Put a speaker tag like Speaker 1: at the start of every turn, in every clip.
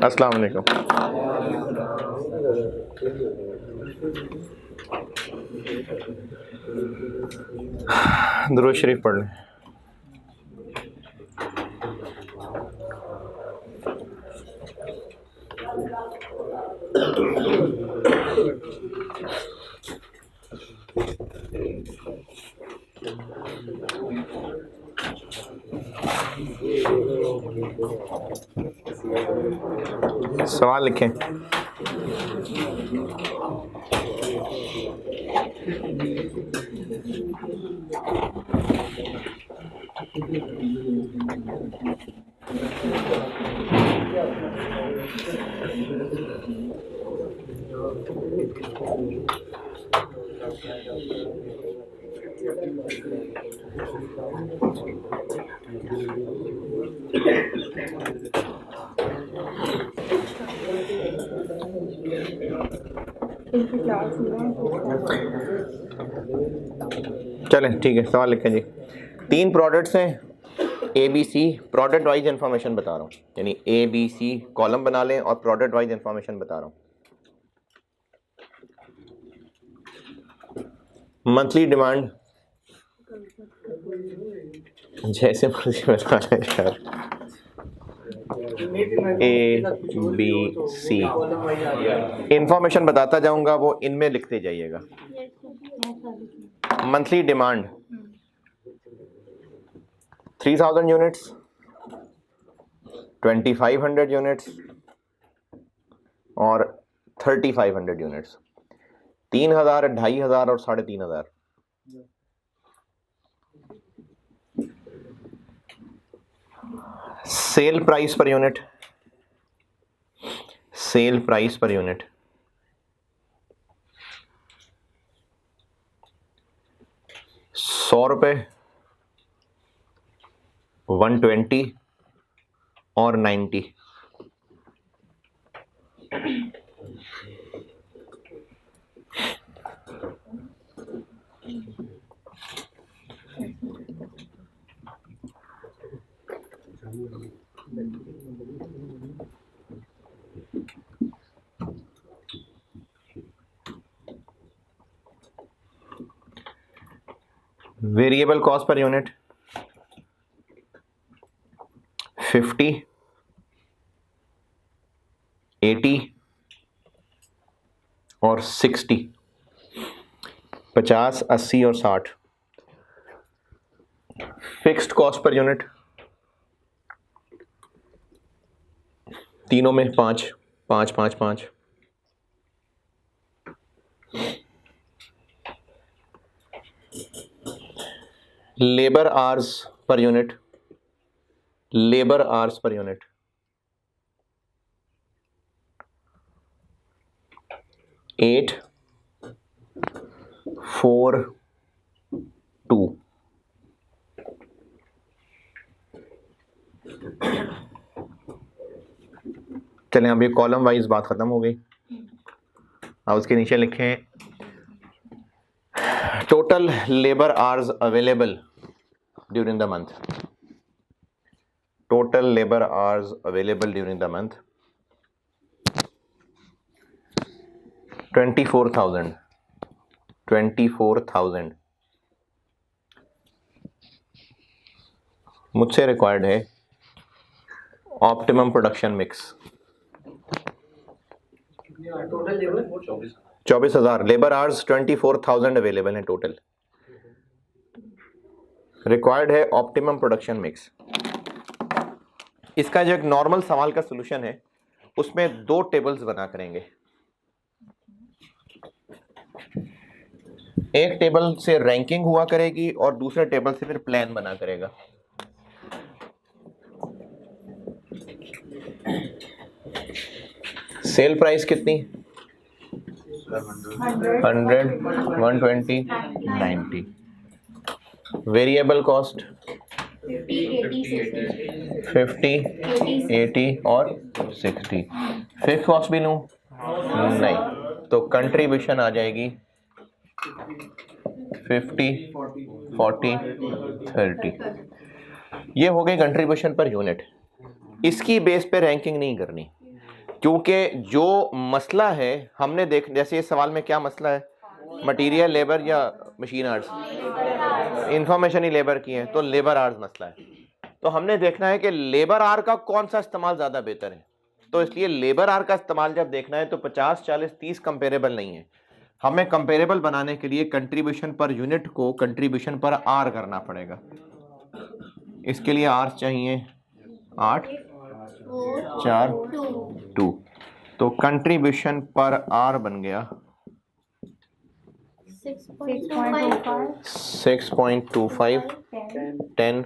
Speaker 1: अस्सलाम वालेकुम। दुरूद शरीफ पढ़ लें। सवाल लिखें। चलें ठीक है, सवाल लिखें जी। 3 प्रोडक्ट्स हैं ABC, प्रोडक्ट वाइज इंफॉर्मेशन बता रहा हूँ, यानी ABC कॉलम बना लें और प्रोडक्ट वाइज इंफॉर्मेशन बता रहा हूँ। मंथली डिमांड जैसे मर्जी बता लें यार, ABC इंफॉर्मेशन बताता जाऊंगा, वो इनमें लिखते जाइएगा। मंथली डिमांड 3000 यूनिट्स, 2500 यूनिट्स और 3500 यूनिट्स। 3000, 2500 और 3500। Sale price per unit, sale price per unit 100 रुपये, 120 और 90। वेरिएबल कॉस्ट पर यूनिट 50, 80 और 60। 50, 80 और 60। फिक्स्ड कॉस्ट पर यूनिट तीनों में 5, 5, 5, 5। Labour hours per unit, labour hours per unit 8, 4, 2। चलें, अब ये कॉलम वाइज बात खत्म हो गई। अब उसके नीचे लिखें total labour hours available during the month. Total labour hours available during the month 24,000। 24,000 मुझसे रिक्वायर्ड है optimum production mix. 24,000 labour hours, 24,000 available हैं टोटल। रिक्वायर्ड है ऑप्टिमम प्रोडक्शन मिक्स। इसका जो एक नॉर्मल सवाल का सलूशन है, उसमें 2 टेबल्स बना करेंगे। एक टेबल से रैंकिंग हुआ करेगी और दूसरे टेबल से फिर प्लान बना करेगा। सेल प्राइस कितनी? 100, 120, 90। वेरिएबल कॉस्ट 50, 80 और 60। फिक्स कॉस्ट भी लूं? नहीं, तो कंट्रीब्यूशन आ जाएगी 50, 40, 30। ये हो गई कंट्रीब्यूशन पर यूनिट। इसकी बेस पे रैंकिंग नहीं करनी, क्योंकि जो मसला है हमने देख, जैसे इस सवाल में क्या मसला है, मटेरियल लेबर या मशीन आवर्स, इंफॉर्मेशन ही लेबर की है, तो लेबर आवर्स मसला है। तो हमने देखना है कि लेबर आवर का कौन सा इस्तेमाल ज़्यादा बेहतर है। तो इसलिए लेबर आवर का इस्तेमाल जब देखना है तो 50, 40, 30 कंपेरेबल नहीं है। हमें कंपेरेबल बनाने के लिए कंट्रीब्यूशन पर यूनिट को कंट्रीब्यूशन पर आर करना पड़ेगा। इसके लिए आर चाहिए 8, 4, 2। तो कंट्रीब्यूशन पर आर बन गया 6.25, 10,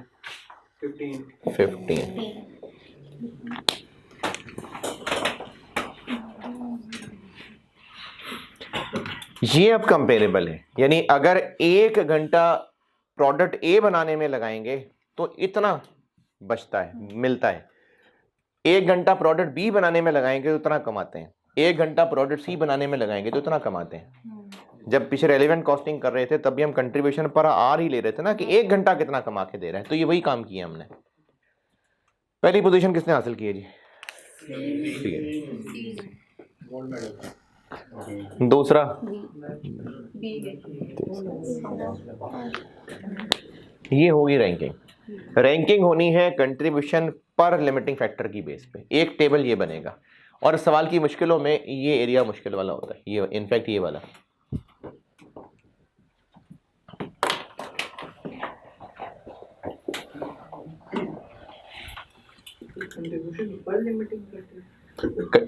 Speaker 1: 15। ये अब कंपेरेबल है, यानी अगर 1 घंटा प्रोडक्ट ए बनाने में लगाएंगे तो इतना बचता है, मिलता है। 1 घंटा प्रोडक्ट बी बनाने में लगाएंगे तो इतना कमाते हैं। 1 घंटा प्रोडक्ट सी बनाने में लगाएंगे तो इतना कमाते हैं। जब पीछे रेलेवेंट कॉस्टिंग कर रहे थे तब भी हम कंट्रीब्यूशन पर आर ही ले रहे थे ना, कि 1 घंटा कितना कमा के दे रहा है। तो ये वही काम किया हमने। पहली पोजीशन किसने हासिल की है जी? दूसरा ये होगी रैंकिंग। रैंकिंग होनी है कंट्रीब्यूशन पर लिमिटिंग फैक्टर की बेस पे। एक टेबल ये बनेगा, और सवाल की मुश्किलों में ये एरिया मुश्किल वाला होता है, ये इनफैक्ट ये वाला।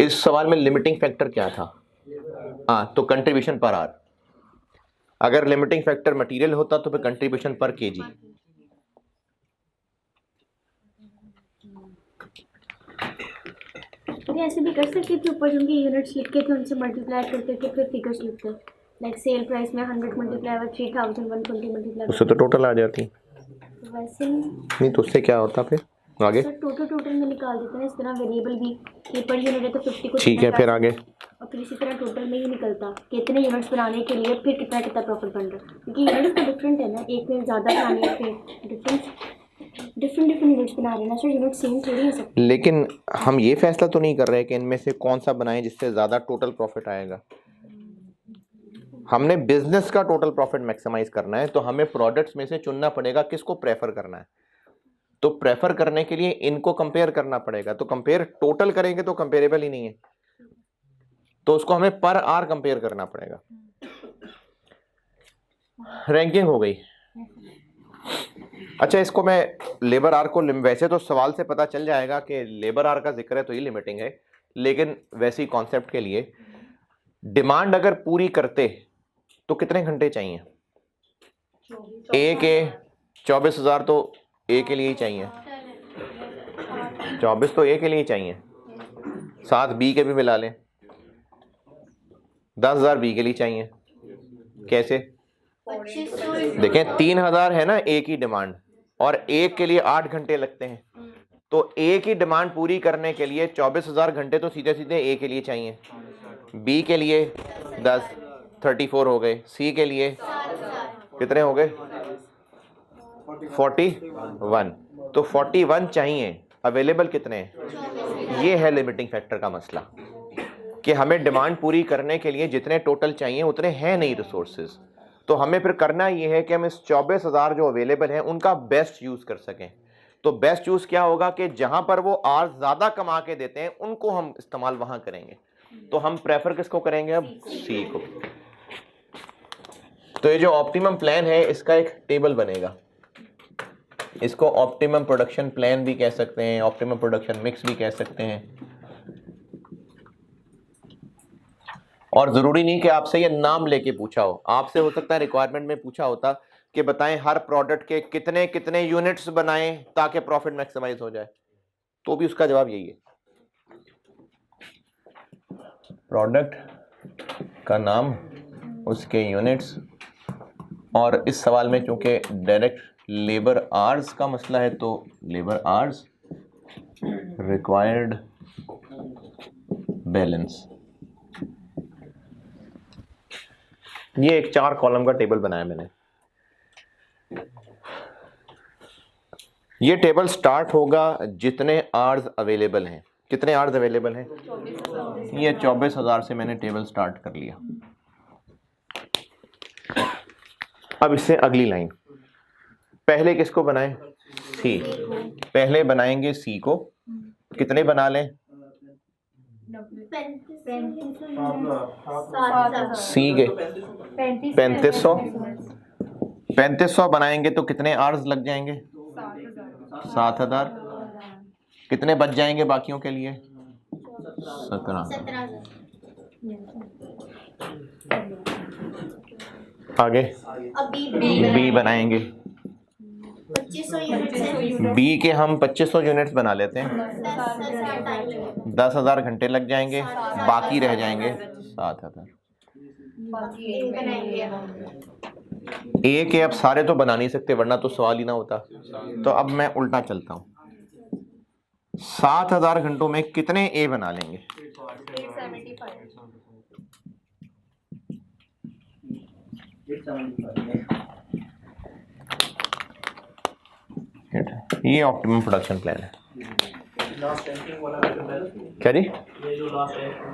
Speaker 1: इस सवाल में लिमिटिंग फैक्टर क्या था? हाँ, तो कंट्रीब्यूशन पर आर। अगर लिमिटिंग फैक्टर मटेरियल होता तो फिर कंट्रीब्यूशन पर केजी।
Speaker 2: ऐसे भी कर सकते थे, ऊपर जिनके यूनिट्स लिखे थे उनसे मल्टीप्लाई करके फिर फिगर्स लिखते, लाइक सेल प्राइस में 100 मल्टीप्लाई बाय 3000, 120 मल्टीप्लाई,
Speaker 1: उससे तो टोटल आ जाती।
Speaker 2: वैसे
Speaker 1: नहीं तो उससे क्या होता फिर आगे?
Speaker 2: सर टोटल में निकाल देते हैं इस तरह। वेरिएबल भी ये पर यूनिट है तो 50 को
Speaker 1: ठीक है, फिर आगे
Speaker 2: और फिर इसी तरह टोटल में ही निकलता कितने यूनिट्स बनाने के लिए फिर कितना प्रॉफिट बन रहा है, क्योंकि यूनिट्स तो डिफरेंट है ना, एक में ज़्यादा बनाने है फिर डिफरेंट यूनिट्स बना रहे हैं ना सर, यूनिट सेम थोड़ी है सब।
Speaker 1: लेकिन हम ये फैसला तो नहीं कर रहे कि इनमें से कौन सा बनाएं जिससे ज़्यादा टोटल प्रॉफिट आएगा। हमने बिजनेस का टोटल प्रॉफिट मैक्सिमाइज करना है, तो हमें प्रोडक्ट्स में से चुनना पड़ेगा किसको प्रेफर करना है। तो प्रेफर करने के लिए इनको कंपेयर करना पड़ेगा। तो कंपेयर टोटल करेंगे तो कंपेरेबल ही नहीं है, तो उसको हमें पर आर कंपेयर करना पड़ेगा। रैंकिंग हो गई। अच्छा, इसको मैं लेबर आर को, वैसे तो सवाल से पता चल जाएगा कि लेबर आर का जिक्र है तो ही लिमिटिंग है, लेकिन वैसे ही कॉन्सेप्ट के लिए डिमांड अगर पूरी करते तो कितने घंटे चाहिए? ए के 24,000 तो ए के लिए ही चाहिए, 24 तो ए के लिए ही चाहिए, साथ बी के भी मिला लें, 10,000 बी के लिए चाहिए। कैसे देखें, 3,000 है ना ए की डिमांड, और एक के लिए 8 घंटे लगते हैं, तो ए की डिमांड पूरी करने के लिए 24,000 घंटे तो सीधे सीधे ए के लिए चाहिए। बी के लिए 10, 34 हो गए। सी के लिए कितने हो गए? 41। तो 41 चाहिए, अवेलेबल कितने हैं? ये है लिमिटिंग फैक्टर का मसला, कि हमें डिमांड पूरी करने के लिए जितने टोटल चाहिए उतने हैं नहीं रिसोर्सेज। तो हमें फिर करना ये है कि हम इस 24,000 जो अवेलेबल हैं उनका बेस्ट यूज़ कर सकें। तो बेस्ट यूज़ क्या होगा कि जहां पर वो आर ज़्यादा कमा के देते हैं उनको हम इस्तेमाल वहां करेंगे। तो हम प्रेफर किसको करेंगे अब? सी को। तो ये जो ऑप्टिमम प्लान है इसका एक टेबल बनेगा, इसको ऑप्टिमम प्रोडक्शन प्लान भी कह सकते हैं, ऑप्टिमम प्रोडक्शन मिक्स भी कह सकते हैं। और जरूरी नहीं कि आपसे ये नाम लेके पूछा हो, आपसे हो सकता है रिक्वायरमेंट में पूछा होता कि बताएं हर प्रोडक्ट के कितने कितने यूनिट्स बनाएं ताकि प्रॉफिट मैक्सिमाइज हो जाए, तो भी उसका जवाब यही है, प्रोडक्ट का नाम, उसके यूनिट्स। और इस सवाल में चूंकि डायरेक्ट लेबर आवर्स का मसला है तो लेबर आवर्स, रिक्वायर्ड बैलेंस। ये एक 4 कॉलम का टेबल बनाया मैंने। ये टेबल स्टार्ट होगा जितने आवर्स अवेलेबल हैं। कितने आवर्स अवेलेबल हैं? ये 24,000 से मैंने टेबल स्टार्ट कर लिया। अब इससे अगली लाइन, पहले किसको बनाएं? सी। पहले बनाएंगे सी को। कितने बना लें? सी के 3500। 3500 बनाएंगे तो कितने आवर्स लग जाएंगे? 7,000। कितने बच जाएंगे बाकियों के लिए? 17। आगे बी बनाएंगे।
Speaker 2: 2500 यूनिट
Speaker 1: बी के हम 2500 यूनिट्स बना लेते हैं। 10,000 घंटे लग जाएंगे, बाकी रह जाएंगे 7,000। ए के अब सारे तो बना नहीं सकते वरना तो सवाल ही ना होता। तो अब मैं उल्टा चलता हूँ, 7,000 घंटों में कितने ए बना लेंगे? 875। ये ऑप्टिमम प्रोडक्शन प्लान है। क्या जी?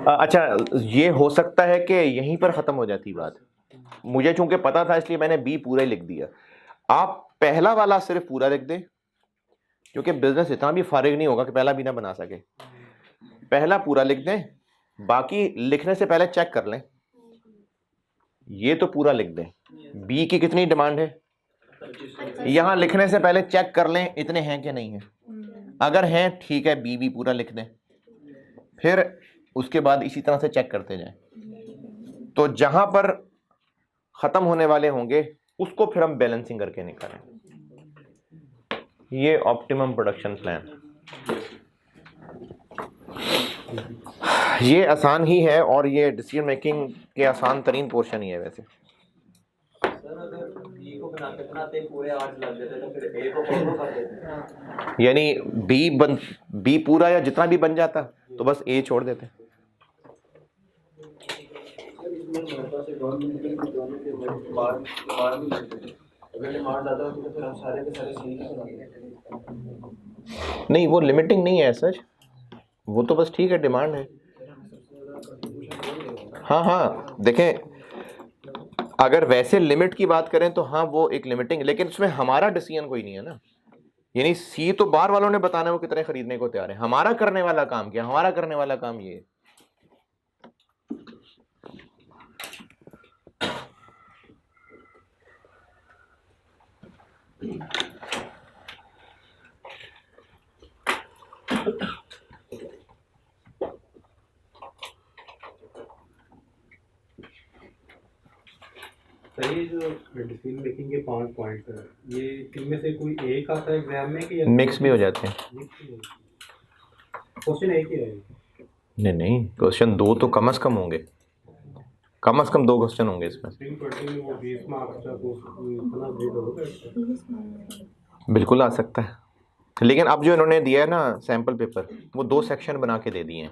Speaker 1: अच्छा, ये हो सकता है कि यहीं पर ख़त्म हो जाती बात। मुझे चूंकि पता था इसलिए मैंने बी पूरा ही लिख दिया। आप पहला वाला सिर्फ पूरा लिख दें, क्योंकि बिजनेस इतना भी फारिग नहीं होगा कि पहला भी ना बना सके। पहला पूरा लिख दें, बाकी लिखने से पहले चेक कर लें। ये तो पूरा लिख दें। बी की कितनी डिमांड है? यहां लिखने से पहले चेक कर लें इतने हैं कि नहीं है। अगर हैं ठीक है, बी भी पूरा लिख दें, फिर उसके बाद इसी तरह से चेक करते जाएं। तो जहां पर खत्म होने वाले होंगे उसको फिर हम बैलेंसिंग करके निकालें। ये ऑप्टिमम प्रोडक्शन प्लान, ये आसान ही है और ये डिसीजन मेकिंग के आसान तरीन पोर्शन ही है वैसे। यानी बी पूरा या जितना भी बन जाता तो बस ए छोड़ देते। नहीं, वो लिमिटिंग नहीं है सच, वो तो बस ठीक है, डिमांड है। हाँ हाँ, देखें अगर वैसे लिमिट की बात करें तो हाँ वो एक लिमिटिंग, लेकिन उसमें हमारा डिसीजन कोई नहीं है ना। यानी सी तो बाहर वालों ने बताना है वो कितने खरीदने को तैयार है। हमारा करने वाला काम क्या? हमारा करने वाला काम ये है।
Speaker 3: ये जो डिसीजन मेकिंग के 5 पॉइंट्स हैं, ये इनमें से कोई एक आता है एग्जाम में कि
Speaker 1: मिक्स भी हो जाते हैं?
Speaker 3: क्वेश्चन एक ही है?
Speaker 1: नहीं, क्वेश्चन 2 तो कम से कम होंगे, कम से कम 2 क्वेश्चन होंगे इसमें।
Speaker 3: वो 20 मार्क्स का तो इतना ग्रेड होगा?
Speaker 1: बिल्कुल आ सकता है, लेकिन अब जो इन्होंने दिया है ना सैम्पल पेपर, वो 2 सेक्शन बना के दे दिए हैं।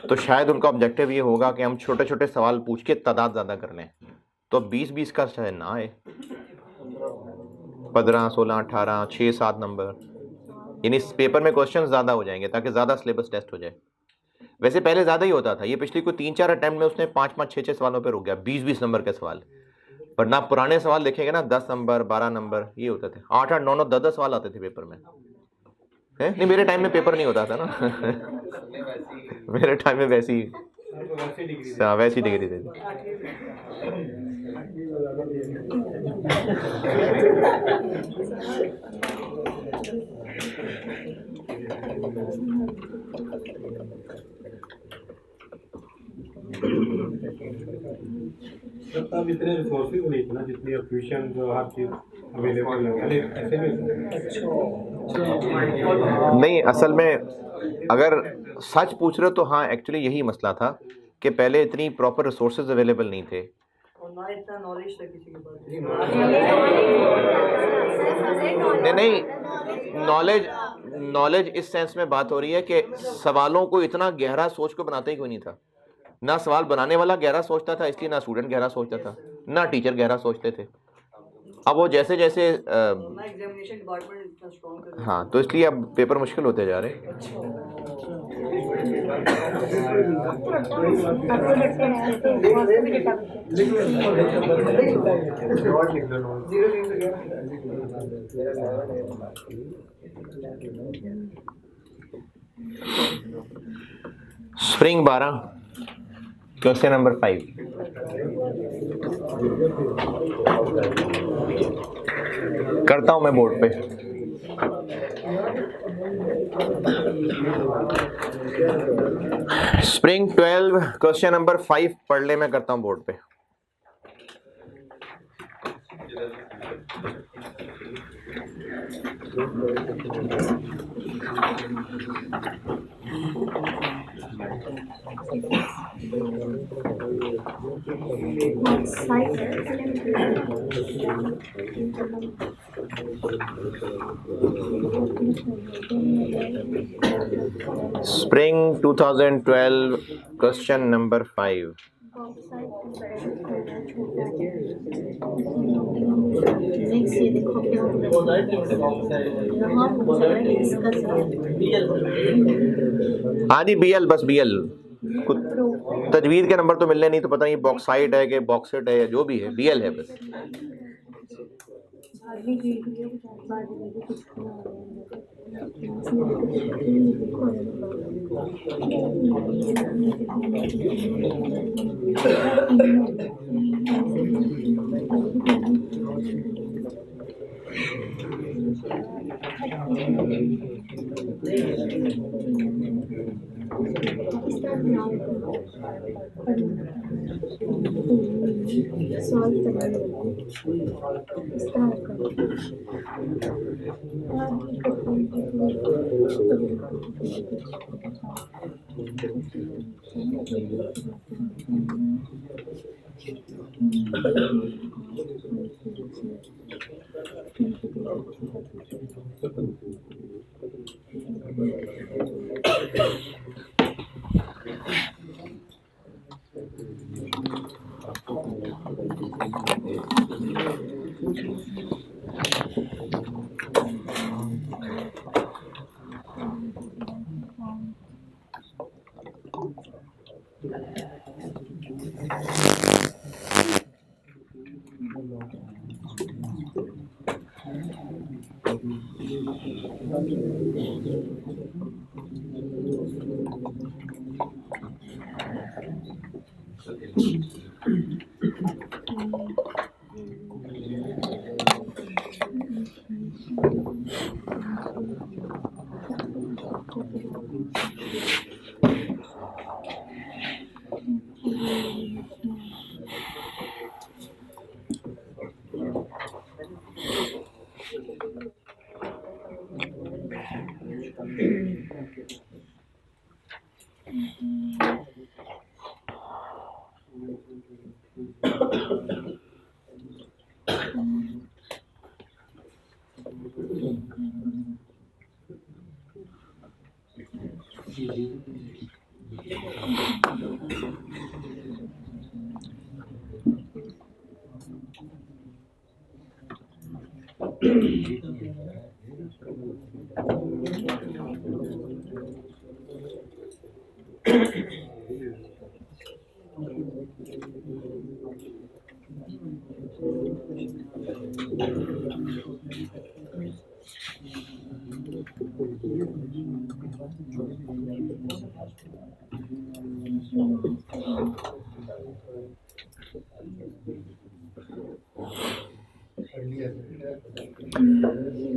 Speaker 1: तो शायद उनका ऑब्जेक्टिव ये होगा कि हम छोटे छोटे सवाल पूछ के तादाद ज़्यादा कर लें। तो 20-20 का शायद ना आए, 15, 16, 18, 6-7 नंबर, यानी इस पेपर में क्वेश्चन ज़्यादा हो जाएंगे ताकि ज़्यादा सिलेबस टेस्ट हो जाए। वैसे पहले ज़्यादा ही होता था, ये पिछली कोई 3-4 अटैम्प्ट में उसने 5-5, 6-6 सवालों पे रुक गया, 20-20 नंबर के सवाल। पर ना पुराने सवाल देखेंगे ना 10 नंबर 12 नंबर ये होते थे, 8-8, 9-9, 10-10 सवाल आते थे पेपर में। है नहीं, मेरे टाइम में पेपर नहीं होता था ना मेरे टाइम में वैसी डिग्री थी।
Speaker 3: तब इतने रिसोर्सेज नहीं थे ना, जितनी एफिशिएंट जो हर चीज अवेलेबल है ऐसे
Speaker 1: नहीं, असल में अगर सच पूछ रहे हो तो हाँ एक्चुअली यही मसला था कि पहले इतनी प्रॉपर रिसोर्सेज अवेलेबल नहीं थे
Speaker 4: और ना इतना नॉलेज था किसी के पास।
Speaker 1: नहीं, नॉलेज इस सेंस में बात हो रही है कि सवालों को इतना गहरा सोच को बनाते ही कोई नहीं था। ना सवाल बनाने वाला गहरा सोचता था, इसलिए ना स्टूडेंट गहरा सोचता था, ना टीचर गहरा सोचते थे। अब वो जैसे जैसे
Speaker 4: ना एग्जामिनेशन डिपार्टमेंट इतना स्ट्रॉन्ग कर
Speaker 1: हाँ, तो इसलिए अब पेपर मुश्किल होते जा रहे हैं। Spring 12 question number 5। करता हूं मैं बोर्ड पे। स्प्रिंग 12 क्वेश्चन नंबर 5 पढ़ ले, मैं करता हूं बोर्ड पे। Spring 2012 question number 5। आदि BL, बस BL। तजवीज़ के नंबर तो मिलने नहीं, तो पता नहीं बॉक्साइट है कि बॉक्सेट है या जो भी है, BL है बस।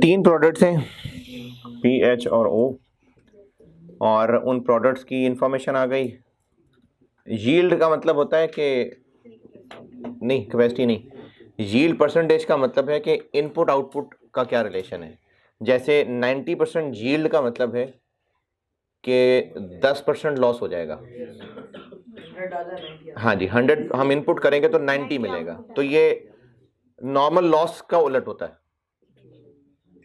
Speaker 1: तीन प्रोडक्ट्स हैं, PH और O, और उन प्रोडक्ट्स की इंफॉर्मेशन आ गई। यील्ड का मतलब होता है कि नहीं, कैपेसिटी नहीं, यील्ड परसेंटेज का मतलब है कि इनपुट आउटपुट का क्या रिलेशन है। जैसे 90% यील्ड का मतलब है कि 10% लॉस हो जाएगा। हाँ जी, 100 हम इनपुट करेंगे तो 90 मिलेगा, तो ये नॉर्मल लॉस का उलट होता है।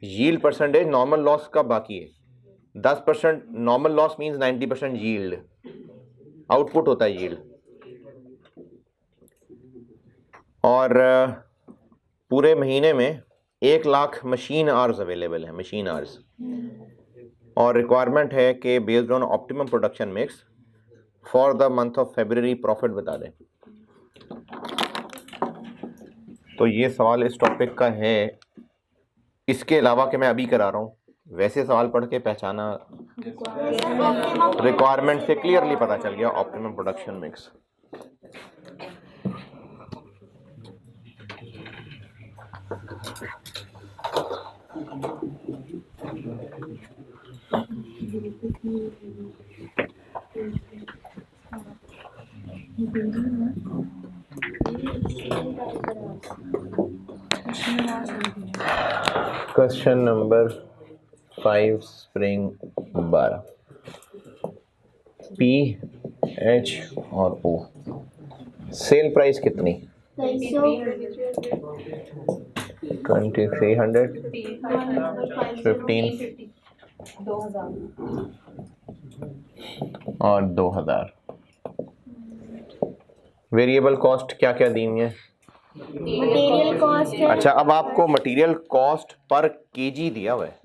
Speaker 1: यील्ड परसेंटेज नॉर्मल लॉस का बाकी है। 10% normal loss means 90% yield, output होता है यील्ड। और पूरे महीने में 1 लाख मशीन आवर्स अवेलेबल है, मशीन आवर्स, और रिक्वायरमेंट है कि based on optimum production mix for the month of February profit बता दें। तो ये सवाल इस टॉपिक का है। इसके अलावा कि मैं अभी करा रहा हूँ, वैसे सवाल पढ़ के पहचाना, रिक्वायरमेंट से क्लियरली पता चल गया optimum production mix. Question number 5 spring bar, P H और ओ। सेल प्राइस कितनी? 2300, 15 और 2000। वेरिएबल कॉस्ट क्या क्या दी हुई है?
Speaker 2: मटेरियल कॉस्ट है।
Speaker 1: अच्छा, अब आपको मटेरियल कॉस्ट पर केजी दिया हुआ है,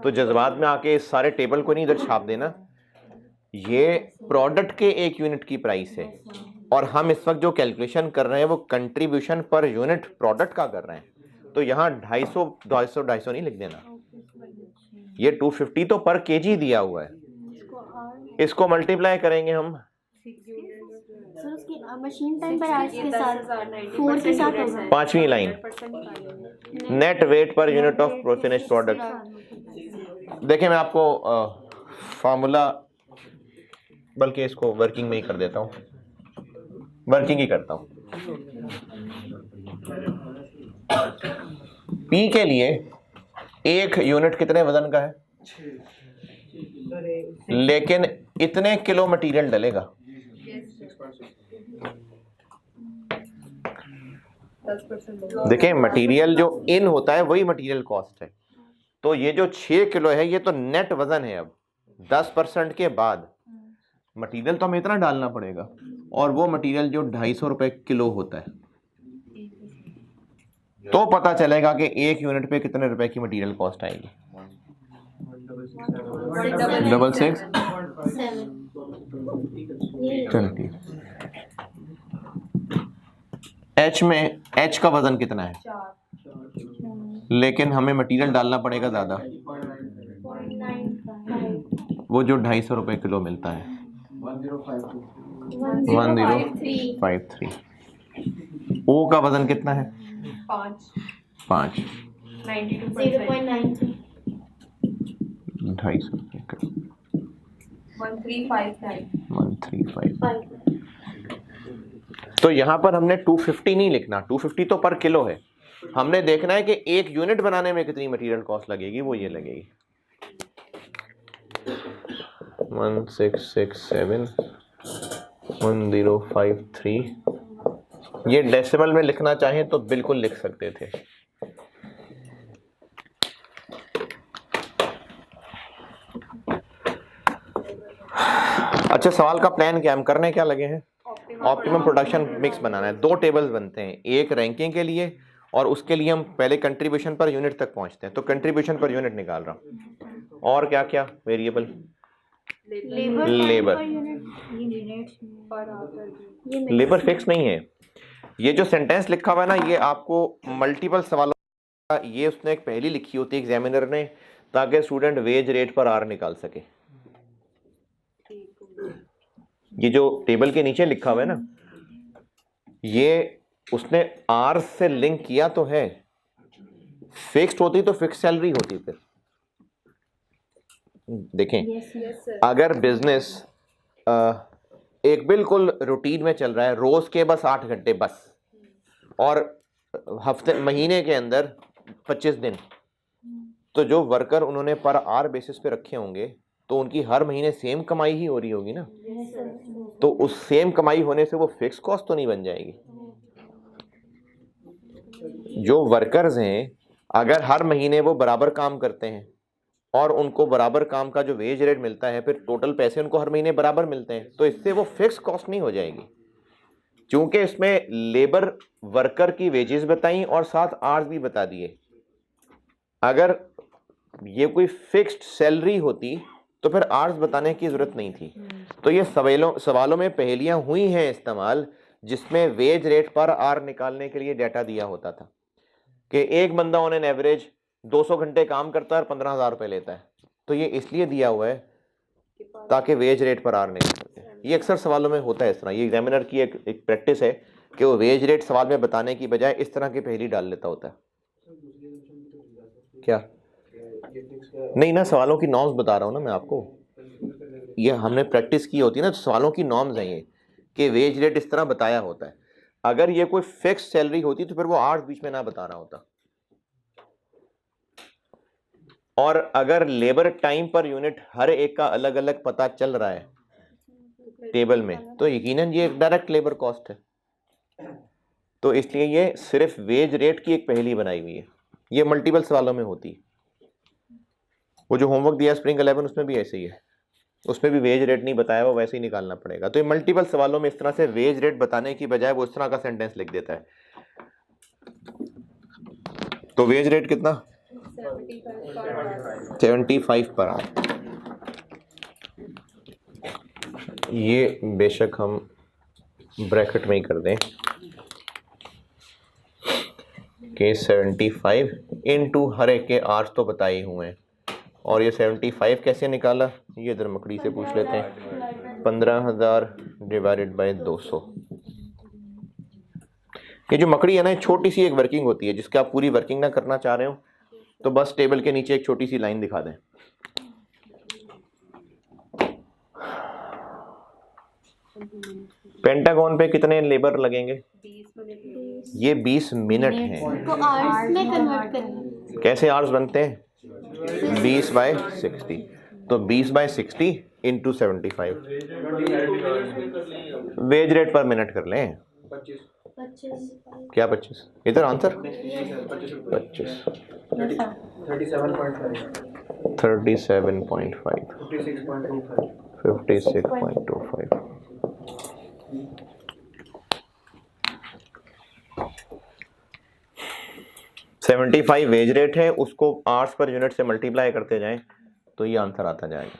Speaker 1: तो जज्बात में आके इस सारे टेबल को नहीं इधर छाप देना। ये प्रोडक्ट के 1 यूनिट की प्राइस है, और हम इस वक्त जो कैलकुलेशन कर रहे हैं वो कंट्रीब्यूशन पर यूनिट प्रोडक्ट का कर रहे हैं। तो यहाँ 250 नहीं लिख देना, ये 250 तो पर केजी दिया हुआ है। इसको मल्टीप्लाई करेंगे हम
Speaker 2: सर उसकी मशीन टाइम पर आज के साथ 4 के साथ होगा।
Speaker 1: 5वीं line, net weight per unit of finish product. देखिए मैं आपको फार्मूला, बल्कि इसको वर्किंग में ही कर देता हूँ, वर्किंग ही करता हूँ। पी के लिए 1 यूनिट कितने वजन का है, लेकिन इतने किलो मटेरियल डलेगा। देखें, मटेरियल जो इन होता है वही मटेरियल कॉस्ट है। तो ये जो 6 किलो है ये तो नेट वजन है। अब 10% के बाद मटेरियल तो हमें इतना डालना पड़ेगा, और वो मटेरियल जो 250 रुपए किलो होता है, तो पता चलेगा कि 1 यूनिट पे कितने रुपए की मटेरियल कॉस्ट आएगी। 66 चलती। एच में, एच का वजन कितना है, लेकिन हमें मटेरियल डालना पड़ेगा ज्यादा, वो जो 250 रुपए किलो मिलता है 1053। ओ का वजन कितना है, 5
Speaker 2: 0.93
Speaker 1: 250 रुपए किलो 1359। तो यहाँ पर हमने 250 नहीं लिखना, 250 तो पर किलो है। हमने देखना है कि 1 यूनिट बनाने में कितनी मटेरियल कॉस्ट लगेगी, वो ये लगेगी 1667 1053। ये डेसिमल में लिखना चाहें तो बिल्कुल लिख सकते थे। अच्छा, सवाल का प्लान क्या, हम करने क्या लगे हैं, ऑप्टिमम प्रोडक्शन मिक्स बनाना है। 2 टेबल्स बनते हैं, एक रैंकिंग के लिए, और उसके लिए हम पहले कंट्रीब्यूशन पर यूनिट तक पहुंचते हैं। तो कंट्रीब्यूशन पर यूनिट निकाल रहा हूं, और क्या क्या वेरिएबल, लेबर फिक्स नहीं है। ये जो सेंटेंस लिखा हुआ है ना, ये आपको मल्टीपल सवालों का, ये उसने एक पहली लिखी होती है एग्जामिनर ने, ताकि स्टूडेंट वेज रेट पर आर निकाल सके। ये जो टेबल के नीचे लिखा हुआ है ना, ये उसने आर से लिंक किया तो है। फिक्स्ड होती तो फिक्स सैलरी होती। फिर देखें, अगर बिजनेस एक बिल्कुल रूटीन में चल रहा है, रोज के बस 8 घंटे बस, और हफ्ते महीने के अंदर 25 दिन, तो जो वर्कर उन्होंने पर आवर बेसिस पे रखे होंगे तो उनकी हर महीने सेम कमाई ही हो रही होगी ना। तो उस सेम कमाई होने से वो फिक्स कॉस्ट तो नहीं बन जाएगी। जो वर्कर्स हैं, अगर हर महीने वो बराबर काम करते हैं और उनको बराबर काम का जो वेज रेट मिलता है, फिर टोटल पैसे उनको हर महीने बराबर मिलते हैं, तो इससे वो फिक्स कॉस्ट नहीं हो जाएगी। चूंकि इसमें लेबर वर्कर की वेजेस बताई और साथ आवर्स भी बता दिए, अगर ये कोई फिक्स्ड सैलरी होती तो फिर आवर्स बताने की ज़रूरत नहीं थी। तो ये सवालों में पहेलियां हुई हैं इस्तेमाल जिसमें वेज रेट पर आर निकालने के लिए डाटा दिया होता था कि एक बंदा ऑन एन एवरेज 200 घंटे काम करता है और 15,000 रुपये लेता है। तो ये इसलिए दिया हुआ है ताकि वेज रेट पर आर निकाल सके। ये अक्सर सवालों में होता है इस तरह। ये एग्जामिनर की एक प्रैक्टिस है कि वो वेज रेट सवाल में बताने की बजाय इस तरह की पहेली डाल लेता होता है। क्या नहीं ना, सवालों की नॉर्म्स बता रहा हूँ ना मैं आपको। ये हमने प्रैक्टिस की होती है ना, तो सवालों की नॉर्म्स हैं ये कि वेज रेट इस तरह बताया होता है। अगर ये कोई फिक्स सैलरी होती तो फिर वो आवर्स बीच में ना बता रहा होता। और अगर लेबर टाइम पर यूनिट हर एक का अलग अलग पता चल रहा है टेबल में तो यकीनन ये एक डायरेक्ट लेबर कॉस्ट है। तो इसलिए ये सिर्फ वेज रेट की एक पहेली बनाई हुई है। ये मल्टीपल सवालों में होती है। वो जो होमवर्क दिया स्प्रिंग 11 उसमें भी ऐसे ही है, उसमें भी वेज रेट नहीं बताया, वो वैसे ही निकालना पड़ेगा। तो ये मल्टीपल सवालों में इस तरह से वेज रेट बताने की बजाय वो इस तरह का सेंटेंस लिख देता है। तो वेज रेट कितना 75 पर आवर। ये बेशक हम ब्रैकेट में ही कर दें कि 75 इनटू हर एक के आवर्स तो बताए हुए हैं। और ये 75 कैसे निकाला, ये इधर मकड़ी से पूछ लेते हैं। 15,000 डिवाइडेड बाय 200। ये जो मकड़ी है ना, छोटी सी एक वर्किंग होती है जिसके आप पूरी वर्किंग ना करना चाह रहे हो तो बस टेबल के नीचे एक छोटी सी लाइन दिखा दें। पेंटागन पे कितने लेबर लगेंगे? ये 20 मिनट हैं।
Speaker 2: तो आवर्स में कन्वर्ट करें।
Speaker 1: कैसे आवर्स बनते हैं? 20/60। तो 20/60 इंटू 75। वेज रेट पर मिनट कर लें।
Speaker 2: 25।
Speaker 1: क्या 25? इधर आंसर 25। 37.5 56.25। 75 वेज रेट है, उसको आवर्स पर यूनिट से मल्टीप्लाई करते जाएं तो ये आंसर आता जाएगा।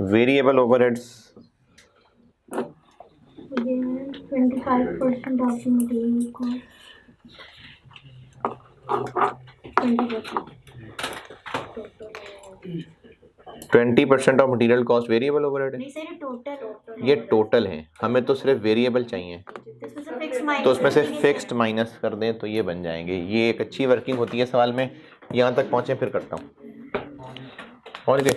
Speaker 1: Variable overheads
Speaker 2: 25% of material cost.
Speaker 1: 20% of material cost variable overhead है।
Speaker 2: नहीं सर, ये टोटल।
Speaker 1: ये टोटल है, हमें तो सिर्फ वेरिएबल चाहिए तो उसमें से फिक्स्ड माइनस कर दें तो ये बन जाएंगे। ये एक अच्छी वर्किंग होती है सवाल में। यहाँ तक पहुँचे फिर करता हूँ। और ये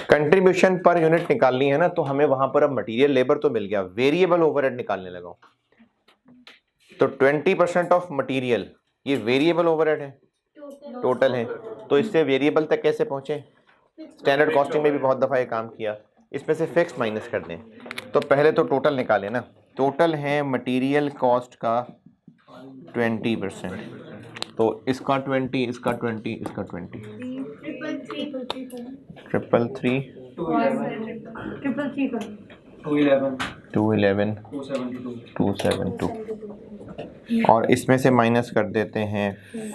Speaker 1: कंट्रीब्यूशन पर यूनिट निकालनी है ना, तो हमें वहां पर अब मटेरियल लेबर तो मिल गया, वेरिएबल ओवरहेड निकालने लगा। तो 20% ऑफ मटेरियल ये वेरिएबल ओवरहेड है, टोटल है। तो इससे वेरिएबल तक कैसे पहुंचे? स्टैंडर्ड कॉस्टिंग में भी बहुत दफ़ा ये काम किया। इसमें से फिक्स माइनस कर दें। तो पहले तो टोटल निकालें ना। टोटल है मटेरियल कॉस्ट का 20%। तो इसका 20, इसका 20, इसका 20। 333 211 272। और इसमें से माइनस कर देते हैं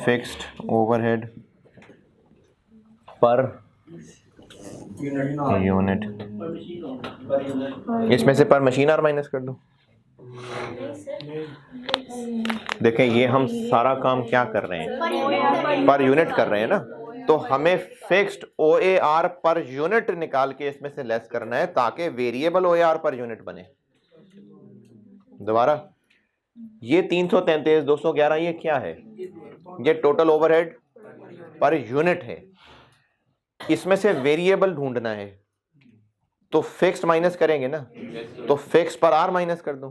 Speaker 1: फिक्स्ड ओवरहेड पर यूनिट। इसमें से पर मशीन आवर माइनस कर दो। देखें ये हम सारा काम क्या कर रहे हैं? पर यूनिट कर रहे हैं ना। तो हमें फिक्स्ड OAR पर यूनिट निकाल के इसमें से लेस करना है ताकि वेरिएबल OAR पर यूनिट बने। दोबारा, ये 333 211 ये क्या है? ये टोटल ओवरहेड पर यूनिट है। इसमें से वेरिएबल ढूंढना है तो फिक्स्ड माइनस करेंगे ना, तो फिक्स पर आर माइनस कर दो,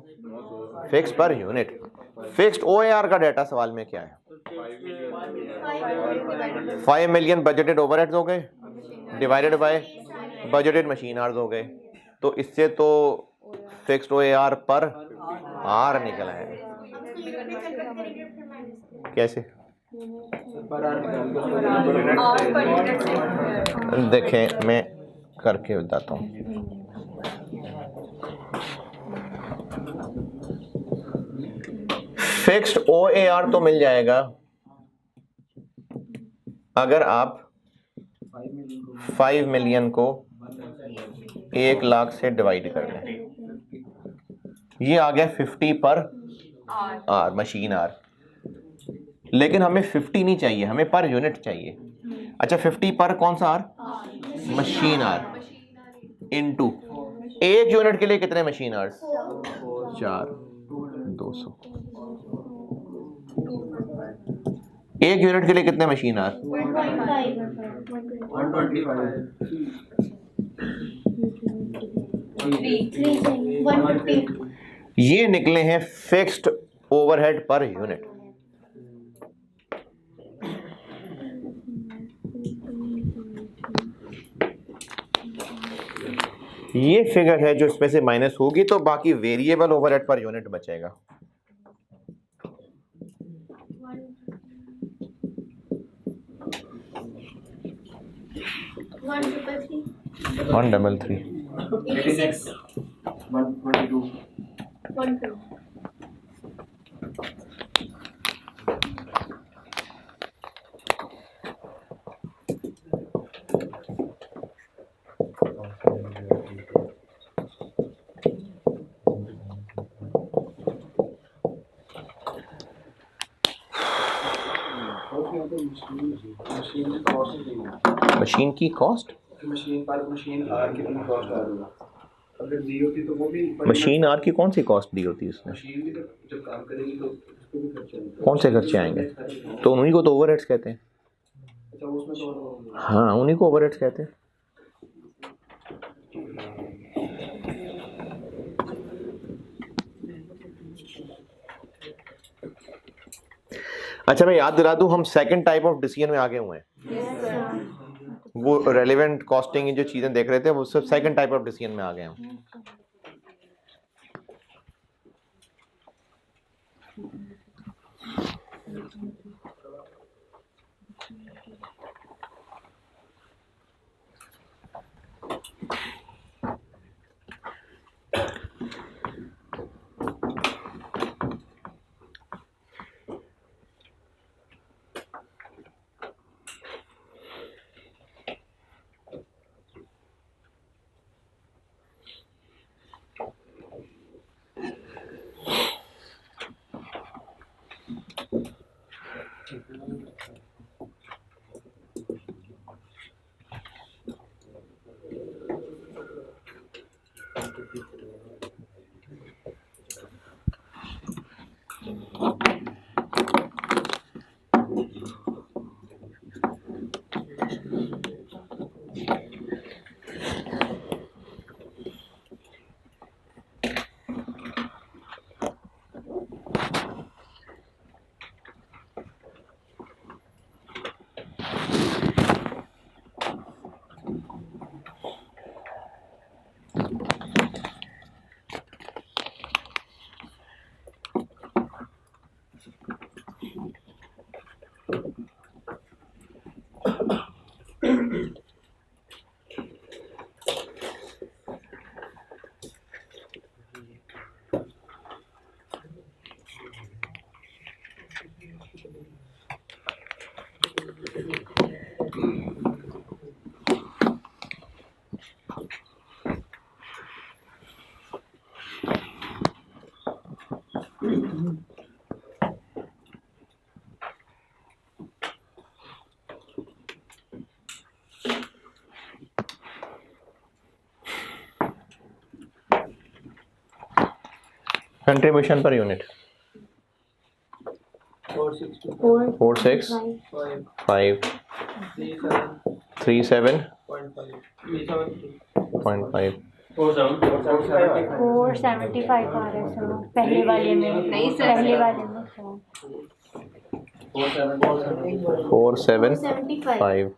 Speaker 1: fix per unit. Fixed OAR का डाटा सवाल में क्या है? 5 मिलियन बजटेड ओवरहेड्स हो गए divided by budgeted machine hours हो गए, तो इससे तो फिक्स्ड OAR पर आर निकला है। कैसे देखें, मैं करके बताता हूँ। फिक्स्ड OAR तो मिल जाएगा अगर आप 5 मिलियन को 1 लाख से डिवाइड कर दें। ये आ गया 50 पर आर, मशीन आर। लेकिन हमें 50 नहीं चाहिए, हमें पर यूनिट चाहिए। अच्छा, 50 पर कौन सा R? Machine R into 1 unit के लिए कितने मशीन आर्स? 4, 200। 1 यूनिट के लिए कितने मशीन आर?
Speaker 2: 150।
Speaker 1: ये निकले हैं फिक्स्ड ओवरहेड पर यूनिट। ये फिगर है जो इसमें से माइनस होगी, तो बाकी वेरिएबल ओवरहेड पर यूनिट बचेगा। वन डबल थ्री
Speaker 2: 86 122 1
Speaker 1: मशीन की कॉस्ट,
Speaker 3: मशीन आर कितनी कॉस्ट आ रही है? अगर दी होती तो वो भी
Speaker 1: मशीन आर की कौन सी कॉस्ट दी होती है इसमें?
Speaker 3: मशीन भी तो जब काम करेगी तो उसको भी खर्चा होता है।
Speaker 1: कौन से खर्चे आएंगे? तो उन्हीं को तो ओवरहेड्स कहते हैं।
Speaker 3: अच्छा, उसमें तो
Speaker 1: हाँ, उन्हीं को ओवरहेड्स कहते हैं। अच्छा, मैं याद दिला दूं, हम सेकंड टाइप ऑफ डिसीजन में आगे हुए हैं। वो रेलेवेंट कॉस्टिंग की जो चीजें देख रहे थे वो सब सेकंड टाइप ऑफ डिसीजन में आ गए हम। कंट्रीब्यूशन पर यूनिट 465737.5
Speaker 2: 475 आ रहा है सर पहले वाले में नहीं सर पहले वाले में
Speaker 1: 475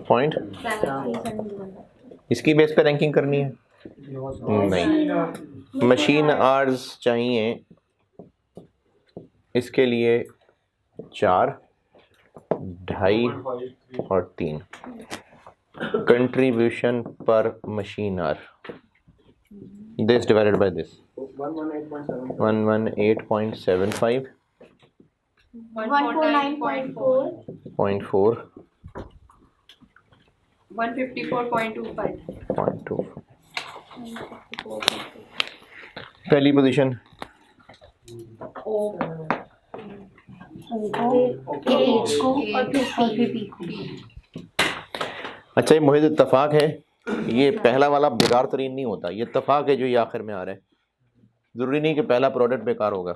Speaker 1: पॉइंट। इसकी बेस पे रैंकिंग करनी है? नहीं, मशीन आवर्स चाहिए इसके लिए 4, 2.5 और 3 कंट्रीब्यूशन पर machine our, this divided by this 118.75 0.4 154.25 पहली पोजीशन अच्छा, ये मुहिद इत्तफाक है, ये पहला वाला बेकार तरीन नहीं होता, ये इत्तफाक है जो ये आखिर में आ रहा है। ज़रूरी नहीं कि पहला प्रोडक्ट बेकार होगा।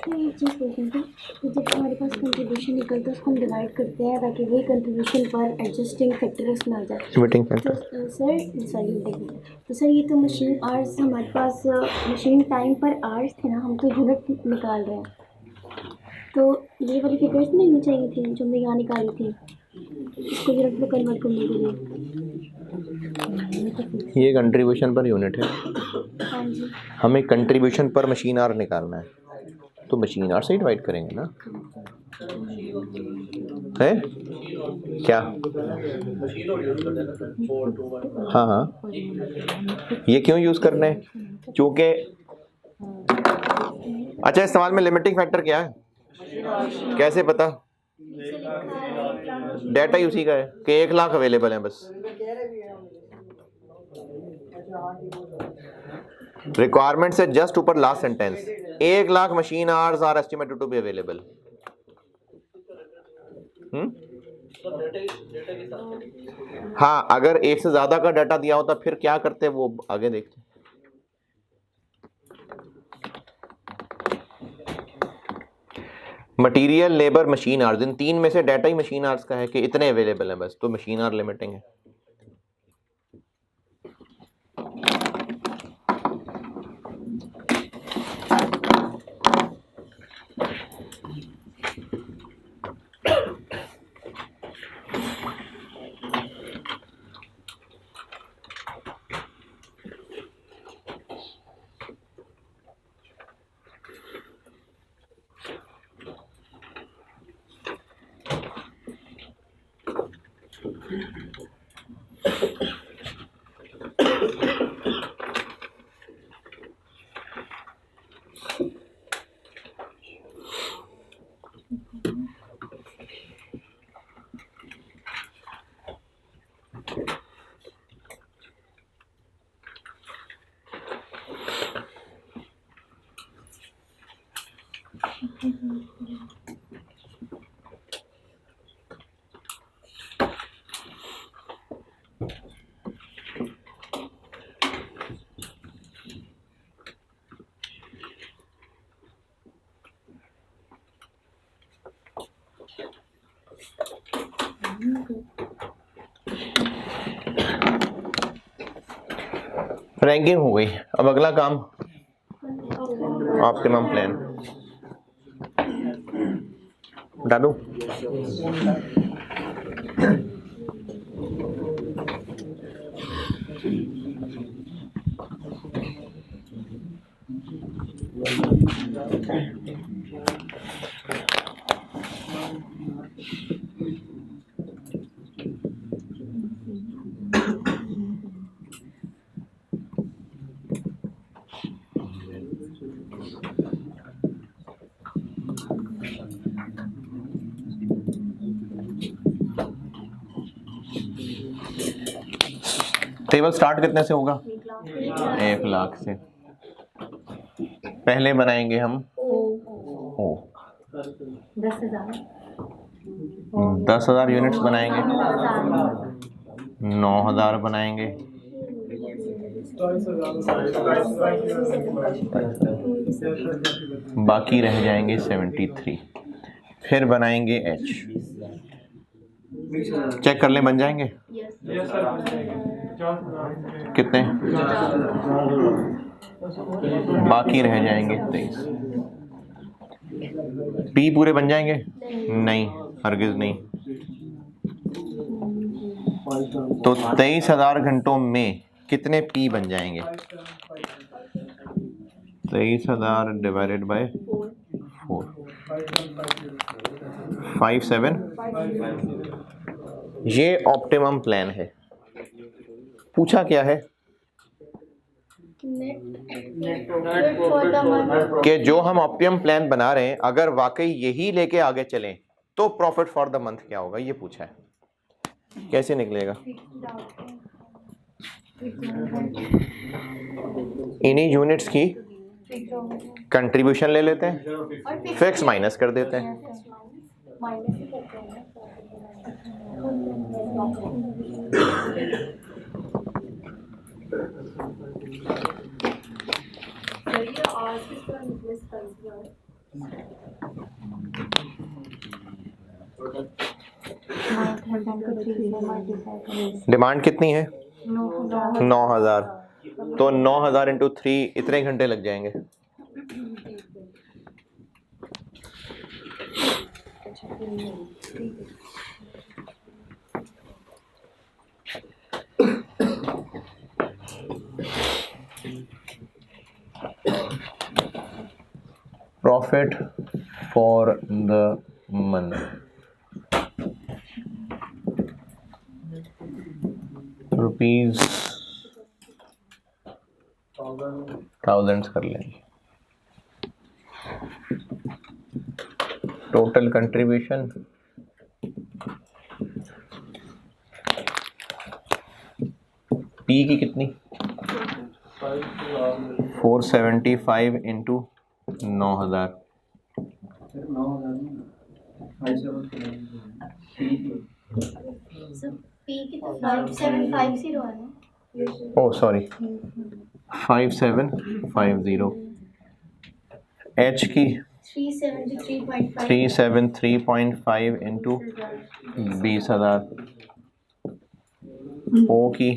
Speaker 2: एक चीज़ पूछनी थी कि जब हमारे पास कंट्रीब्यूशन निकलता है उसको हम डिवाइड करते हैं ताकि वही कंट्रीब्यूशन पर एडजस्टिंग फैक्टर उसमें आ जाए।
Speaker 1: लिमिटिंग
Speaker 2: तो
Speaker 1: फैक्टर
Speaker 2: सर ये तो मशीन आवर्स हमारे पास मशीन टाइम पर आवर्स थे ना, हम तो यूनिट निकाल रहे हैं, तो ये वाली फिगर्स मिलनी चाहिए थी जो हमने यहाँ निकाली थी इसको यूनिट में कन्वर्ट करने के लिए।
Speaker 1: ये कंट्रीब्यूशन पर यूनिट है,
Speaker 2: हाँ जी,
Speaker 1: हमें कंट्रीब्यूशन पर मशीन आवर निकालना है, तो मशीन आवर से ही डिवाइड करेंगे ना, है क्या? हाँ हाँ, ये क्यों यूज़ करना है? क्योंकि अच्छा, इस सवाल में लिमिटिंग फैक्टर क्या है, कैसे पता? डाटा ही उसी का है कि 1 लाख अवेलेबल है बस। रिक्वायरमेंट से जस्ट ऊपर last sentence, 1 lakh machine hours are estimated to be available. हाँ, अगर एक से ज्यादा का डाटा दिया होता फिर क्या करते वो आगे देखते। मटीरियल, लेबर, मशीन आवर्स, इन 3 में से डाटा ही मशीन आवर्स का है कि इतने अवेलेबल हैं बस, तो मशीन आवर लिमिटिंग है। रैंकिंग हो गई। अब अगला काम ऑप्टिमम प्लान बता दूं। टेबल स्टार्ट कितने से होगा? 1,00,000 से। पहले बनाएंगे हम ओ 10,000 यूनिट्स बनाएंगे, 9,000 बनाएंगे, बाकी रह जाएंगे 73। फिर बनाएंगे एच। चेक कर लें बन जाएंगे कितने? बाकी रह जाएंगे 23। पी पूरे बन जाएंगे? नहीं, हरगिज नहीं। तो 23,000 घंटों में कितने पी बन जाएंगे? 23,000 डिवाइडेड बाय 4, 57। ये ऑप्टिमम प्लान है। पूछा क्या है कि जो हम ऑप्टिमम प्लान बना रहे हैं अगर वाकई यही लेके आगे चलें तो प्रॉफिट फॉर द मंथ क्या होगा, ये पूछा है। कैसे निकलेगा? इन्हीं यूनिट्स की कंट्रीब्यूशन ले लेते हैं, फिक्स माइनस कर देते हैं। डिमांड कितनी है? 9,000। तो 9,000 इंटू 3 इतने घंटे लग जाएंगे। Profit for the month rupees thousands कर लेंगे। टोटल कंट्रीब्यूशन पी की कितनी? 475 इंटू 9,000। ओ सॉरी 5750। एच की 373.5 इंटू 20,000। ओ की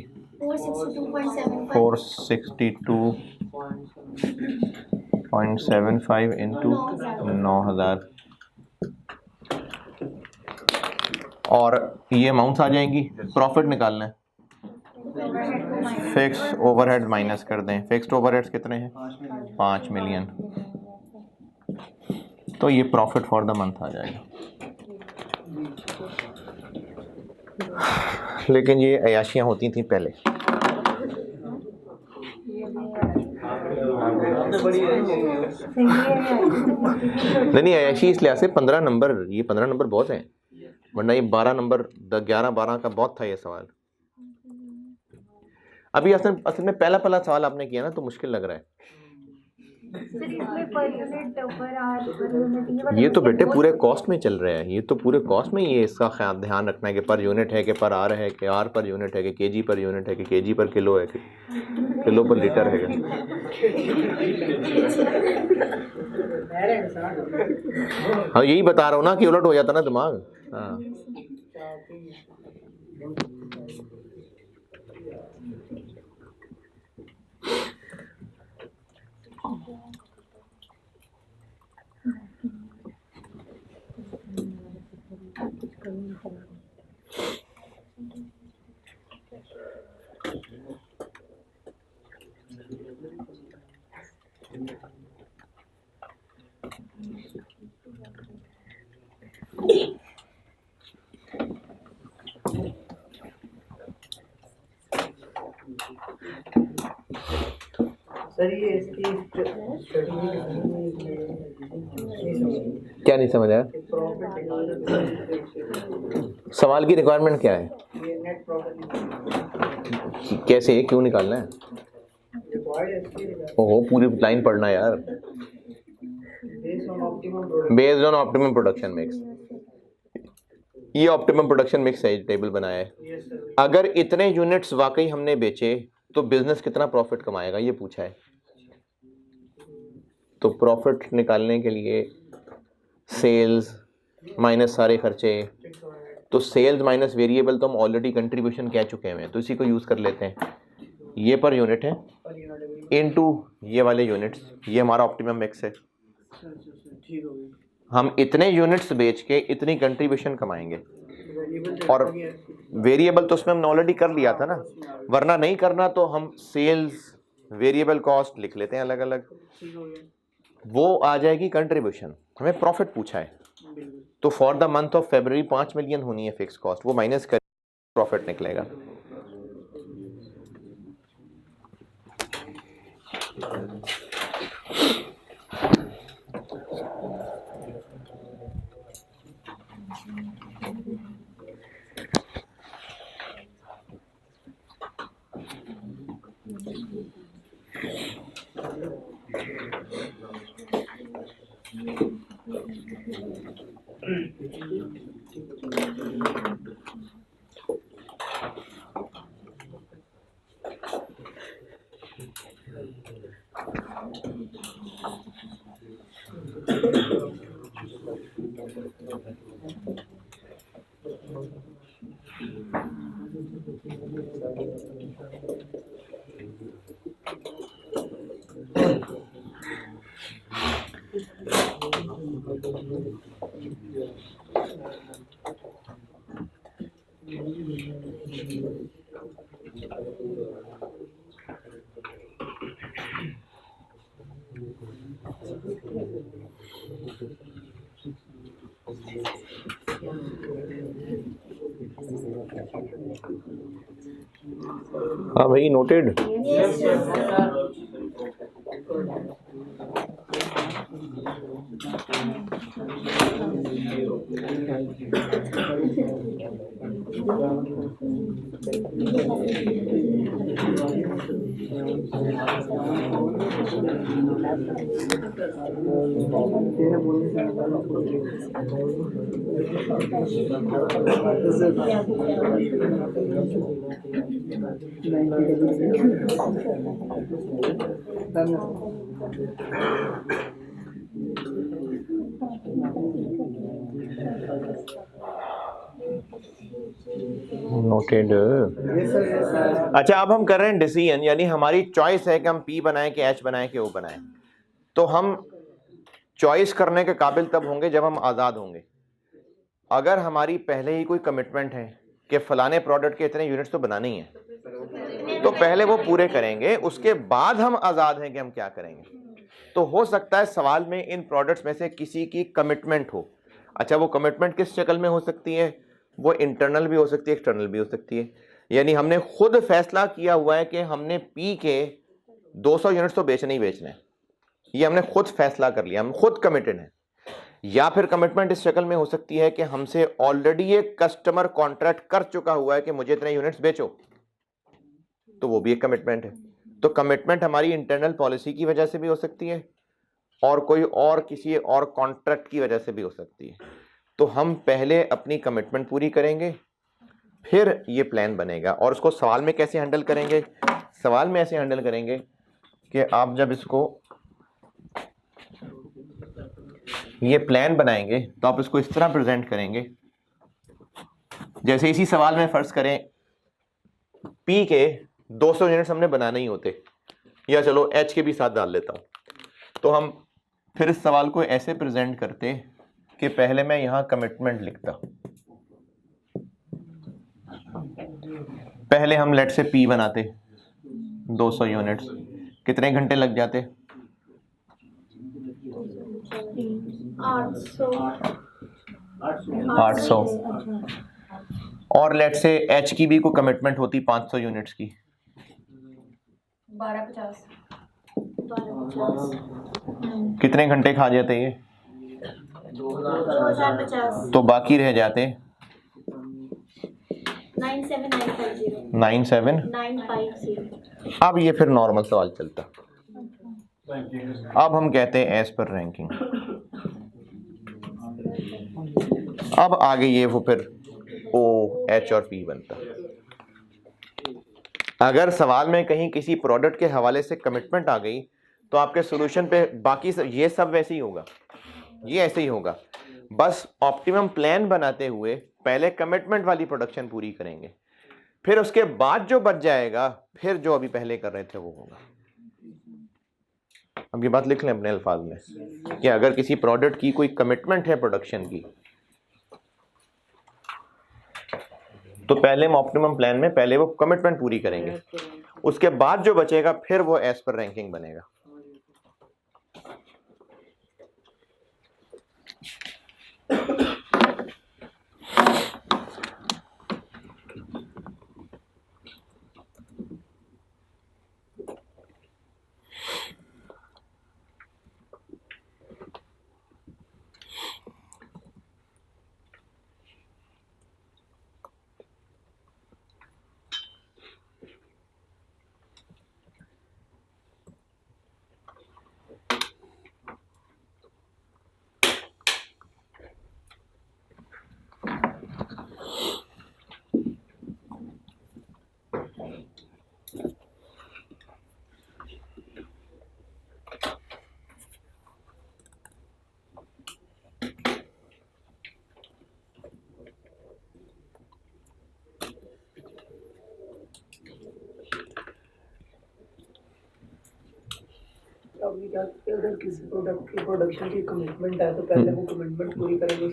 Speaker 1: 462.75 इंटू 9,000। और ये अमाउंट्स आ जाएंगी। प्रॉफिट निकालना है, फिक्स ओवरहेड माइनस कर दें। फिक्स्ड ओवरहेड्स कितने हैं? 5 मिलियन। तो ये प्रॉफिट फॉर द मंथ आ जाएगा। लेकिन ये अयाशियाँ होती थी पहले। नहीं अयाशी इस लिहाज से 15 नंबर, ये 15 नंबर बहुत हैं, वरना ये 12 नंबर 11-12 का बहुत था ये सवाल। अभी असल में पहला सवाल आपने किया ना तो मुश्किल लग रहा है। ये तो बेटे पूरे कॉस्ट में चल रहा है, ये तो पूरे कॉस्ट में ये इसका ध्यान रखना है कि पर यूनिट है कि पर आर है कि आर पर यूनिट है कि केजी पर यूनिट है कि केजी पर किलो है कि किलो पर लीटर है। हाँ यही बता रहा हूँ ना कि उलट हो जाता ना दिमाग। हाँ
Speaker 4: सर ये इसकी
Speaker 1: क्या नहीं समझ आया? सवाल की रिक्वायरमेंट क्या है?
Speaker 4: ये नेट प्रॉफिट
Speaker 1: कैसे, क्यों निकालना है? ओहो, पूरी लाइन पढ़ना है यार। Based on optimum production mix, ये ऑप्टिमम प्रोडक्शन मिक्स है, टेबल बनाया है। अगर इतने यूनिट्स वाकई हमने बेचे तो बिजनेस कितना प्रॉफिट कमाएगा, ये पूछा है। तो प्रॉफिट निकालने के लिए सेल्स माइनस सारे खर्चे, तो सेल्स माइनस वेरिएबल तो हम ऑलरेडी कंट्रीब्यूशन कह चुके हैं, तो इसी को यूज़ कर लेते हैं। ये पर यूनिट है इनटू ये वाले यूनिट्स, ये हमारा ऑप्टिमम मिक्स है। हम इतने यूनिट्स बेच के इतनी कंट्रीब्यूशन कमाएंगे, और वेरिएबल तो उसमें हमने ऑलरेडी कर लिया था ना, वरना नहीं करना तो हम सेल्स वेरिएबल कॉस्ट लिख लेते हैं अलग अलग, वो आ जाएगी कंट्रीब्यूशन। हमें प्रॉफिट पूछा है, तो for the month of February 5 million होनी है फिक्स कॉस्ट, वो माइनस कर प्रॉफिट निकलेगा। हाँ भाई, नोटेड। नोटेड। अच्छा, अब हम कर रहे हैं डिसीजन, यानी हमारी चॉइस है कि हम पी बनाएं कि एच बनाएं कि ओ बनाएं। तो हम चॉइस करने के काबिल तब होंगे जब हम आज़ाद होंगे। अगर हमारी पहले ही कोई कमिटमेंट है कि फलाने प्रोडक्ट के इतने यूनिट्स तो बनाने ही हैं, तो पहले वो पूरे करेंगे, उसके बाद हम आज़ाद हैं कि हम क्या करेंगे। तो हो सकता है सवाल में इन प्रोडक्ट्स में से किसी की कमिटमेंट हो। अच्छा, वो कमिटमेंट किस शक्ल में हो सकती है? वो इंटरनल भी हो सकती है, एक्सटर्नल भी हो सकती है। यानी हमने खुद फैसला किया हुआ है कि हमने पी के 200 यूनिट्स तो बेचने ही बेचने हैं, ये हमने खुद फैसला कर लिया, हम खुद कमिटेड हैं। या फिर कमिटमेंट इस शक्ल में हो सकती है कि हमसे ऑलरेडी एक कस्टमर कॉन्ट्रैक्ट कर चुका हुआ है कि मुझे इतने यूनिट्स बेचो, तो वो भी एक कमिटमेंट है। तो कमिटमेंट हमारी इंटरनल पॉलिसी की वजह से भी हो सकती है और कोई और किसी और कॉन्ट्रैक्ट की वजह से भी हो सकती है। तो हम पहले अपनी कमिटमेंट पूरी करेंगे, फिर ये प्लान बनेगा। और उसको सवाल में कैसे हैंडल करेंगे? सवाल में ऐसे हैंडल करेंगे कि आप जब इसको ये प्लान बनाएंगे तो आप इसको इस तरह प्रेजेंट करेंगे जैसे इसी सवाल में फर्ज करें P के 200 यूनिट्स हमने बनाने ही होते, या चलो H के भी साथ डाल लेता हूँ, तो हम फिर इस सवाल को ऐसे प्रेजेंट करते कि पहले मैं यहाँ कमिटमेंट लिखता, पहले हम लेट से P बनाते 200 यूनिट्स, कितने घंटे लग जाते? 800। और लेट से H की भी कोई कमिटमेंट होती 500 यूनिट्स की,
Speaker 2: 1250।
Speaker 1: कितने घंटे खा जाते ये?
Speaker 2: 2050।
Speaker 1: तो बाकी रह जाते
Speaker 2: 97950।
Speaker 1: 97950। अब ये फिर नॉर्मल सवाल चलता, अब हम कहते हैं एज पर रैंकिंग। अब आगे ये वो फिर O, H और P बनता। अगर सवाल में कहीं किसी प्रोडक्ट के हवाले से कमिटमेंट आ गई तो आपके सॉल्यूशन पे बाकी सब ये सब वैसे ही होगा, ये ऐसे ही होगा, बस ऑप्टिमम प्लान बनाते हुए पहले कमिटमेंट वाली प्रोडक्शन पूरी करेंगे, फिर उसके बाद जो बच जाएगा फिर जो अभी पहले कर रहे थे वो होगा। अब ये बात लिख लें अपने अल्फाज में कि अगर किसी प्रोडक्ट की कोई कमिटमेंट है प्रोडक्शन की, तो पहले हम ऑप्टिमम प्लान में पहले वो कमिटमेंट पूरी करेंगे, उसके बाद जो बचेगा फिर वो एज पर रैंकिंग बनेगा।
Speaker 4: अभी क्या करते हैं, अगर किसी प्रोडक्ट की प्रोडक्शन की कमिटमेंट है तो पहले वो कमिटमेंट पूरी करेंगे,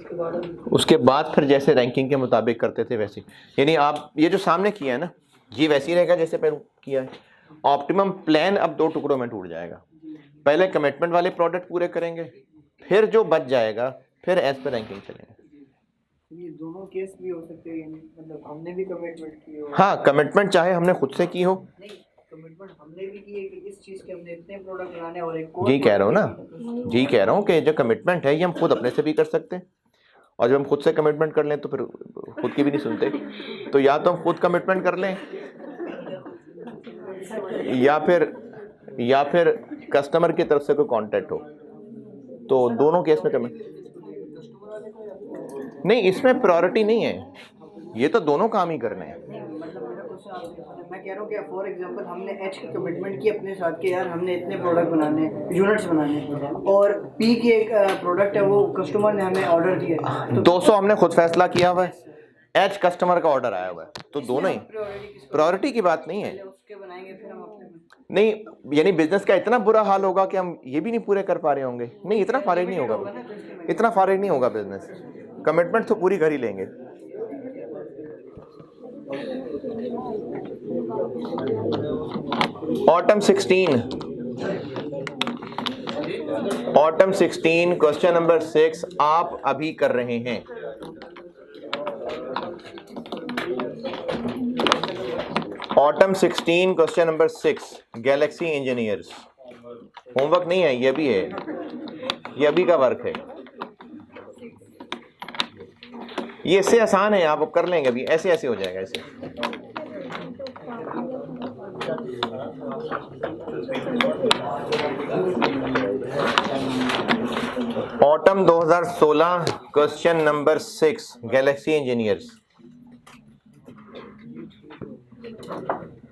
Speaker 4: उसके बाद
Speaker 1: फिर जैसे रैंकिंग के मुताबिक करते थे वैसे, यानी आप ये जो सामने किया है ना ये वैसे ही रहेगा जैसे पहले किया है। ऑप्टिमम प्लान अब दो टुकड़ों में टूट जाएगा, पहले कमिटमेंट वाले प्रोडक्ट पूरे करेंगे, फिर जो बच जाएगा फिर एज पर रैंकिंग चलेंगे।
Speaker 4: ये दोनों केस भी हो सकते हैं, यानी मतलब हमने भी कमिटमेंट की हो।
Speaker 1: हाँ, कमिटमेंट चाहे हमने खुद से की हो,
Speaker 4: नहीं कमिटमेंट हमने भी की है कि इस चीज के हमने इतने प्रोडक्ट बनाने और एक
Speaker 1: यही कह रहा हूँ ना, यही कह रहा हूँ कि जो कमिटमेंट है ये हम खुद अपने से भी कर सकते हैं, और जब हम खुद से कमिटमेंट कर लें तो फिर खुद की भी नहीं सुनते, तो या तो हम खुद कमिटमेंट कर लें या फिर कस्टमर की तरफ से कोई कांटेक्ट हो, तो दोनों केस में कमिट नहीं, इसमें प्रायोरिटी नहीं है, ये तो दोनों काम ही करने हैं।
Speaker 4: मतलब मेरा क्वेश्चन आपसे मैं कह रहा हूँ कि फॉर एग्जांपल हमने एच की कमिटमेंट की अपने साथ कि यार हमने इतने प्रोडक्ट बनाने, यूनिट्स बनाने, और पी की एक प्रोडक्ट है वो कस्टमर ने हमें ऑर्डर दिया है, तो
Speaker 1: 200 हमने खुद फैसला किया हुआ है, एच कस्टमर का ऑर्डर आया हुआ है, तो दोनों ही प्रायोरिटी की बात नहीं है।
Speaker 4: उसके बनाएंगे फिर हम अपने
Speaker 1: नहीं, यानी बिजनेस का इतना बुरा हाल होगा कि हम ये भी नहीं पूरे कर पा रहे होंगे, नहीं इतना फारिग नहीं होगा, इतना फारिग नहीं होगा बिजनेस, कमिटमेंट तो पूरी कर ही लेंगे। ऑटम 16 क्वेश्चन नंबर 6 आप अभी कर रहे हैं। Autumn 16 question number 6 Galaxy engineers, homework नहीं है, ये भी है, ये अभी का वर्क है, ये इससे आसान है, आप कर लेंगे अभी, ऐसे ऐसे हो जाएगा ऐसे। Autumn 2016 question number 6 Galaxy engineers.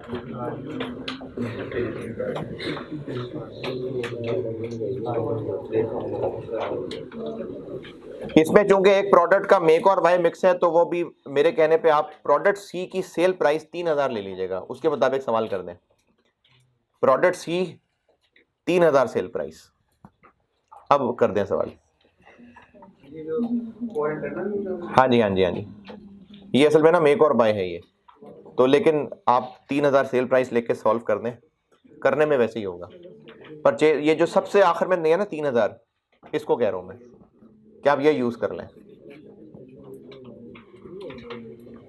Speaker 1: इसमें चूंकि एक प्रोडक्ट का मेक और बाय मिक्स है तो वो भी मेरे कहने पे आप प्रोडक्ट सी की सेल प्राइस 3000 ले लीजिएगा, उसके मुताबिक सवाल कर दें। प्रोडक्ट सी 3000 सेल प्राइस, अब कर दें सवाल। हाँ जी हाँ जी हाँ जी, ये असल में ना मेक और बाय है ये तो, लेकिन आप 3000 सेल प्राइस लेके सॉल्व कर दें, करने में वैसे ही होगा। पर ये जो सबसे आखिर में नहीं है ना 3000, इसको कह रहा हूं मैं कि आप ये यूज कर लें।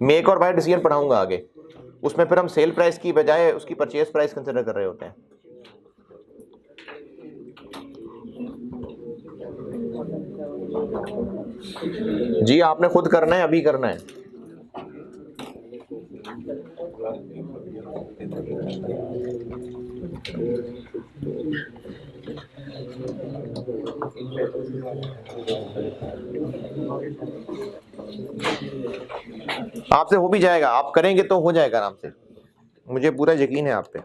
Speaker 1: मेक और बाय डिसीजन पढ़ाऊंगा आगे, उसमें फिर हम सेल प्राइस की बजाय उसकी परचेज प्राइस कंसिडर कर रहे होते हैं। जी आपने खुद करना है, अभी करना है। आपसे हो भी जाएगा, आप करेंगे तो हो जाएगा आराम से, मुझे पूरा यकीन है आप पे।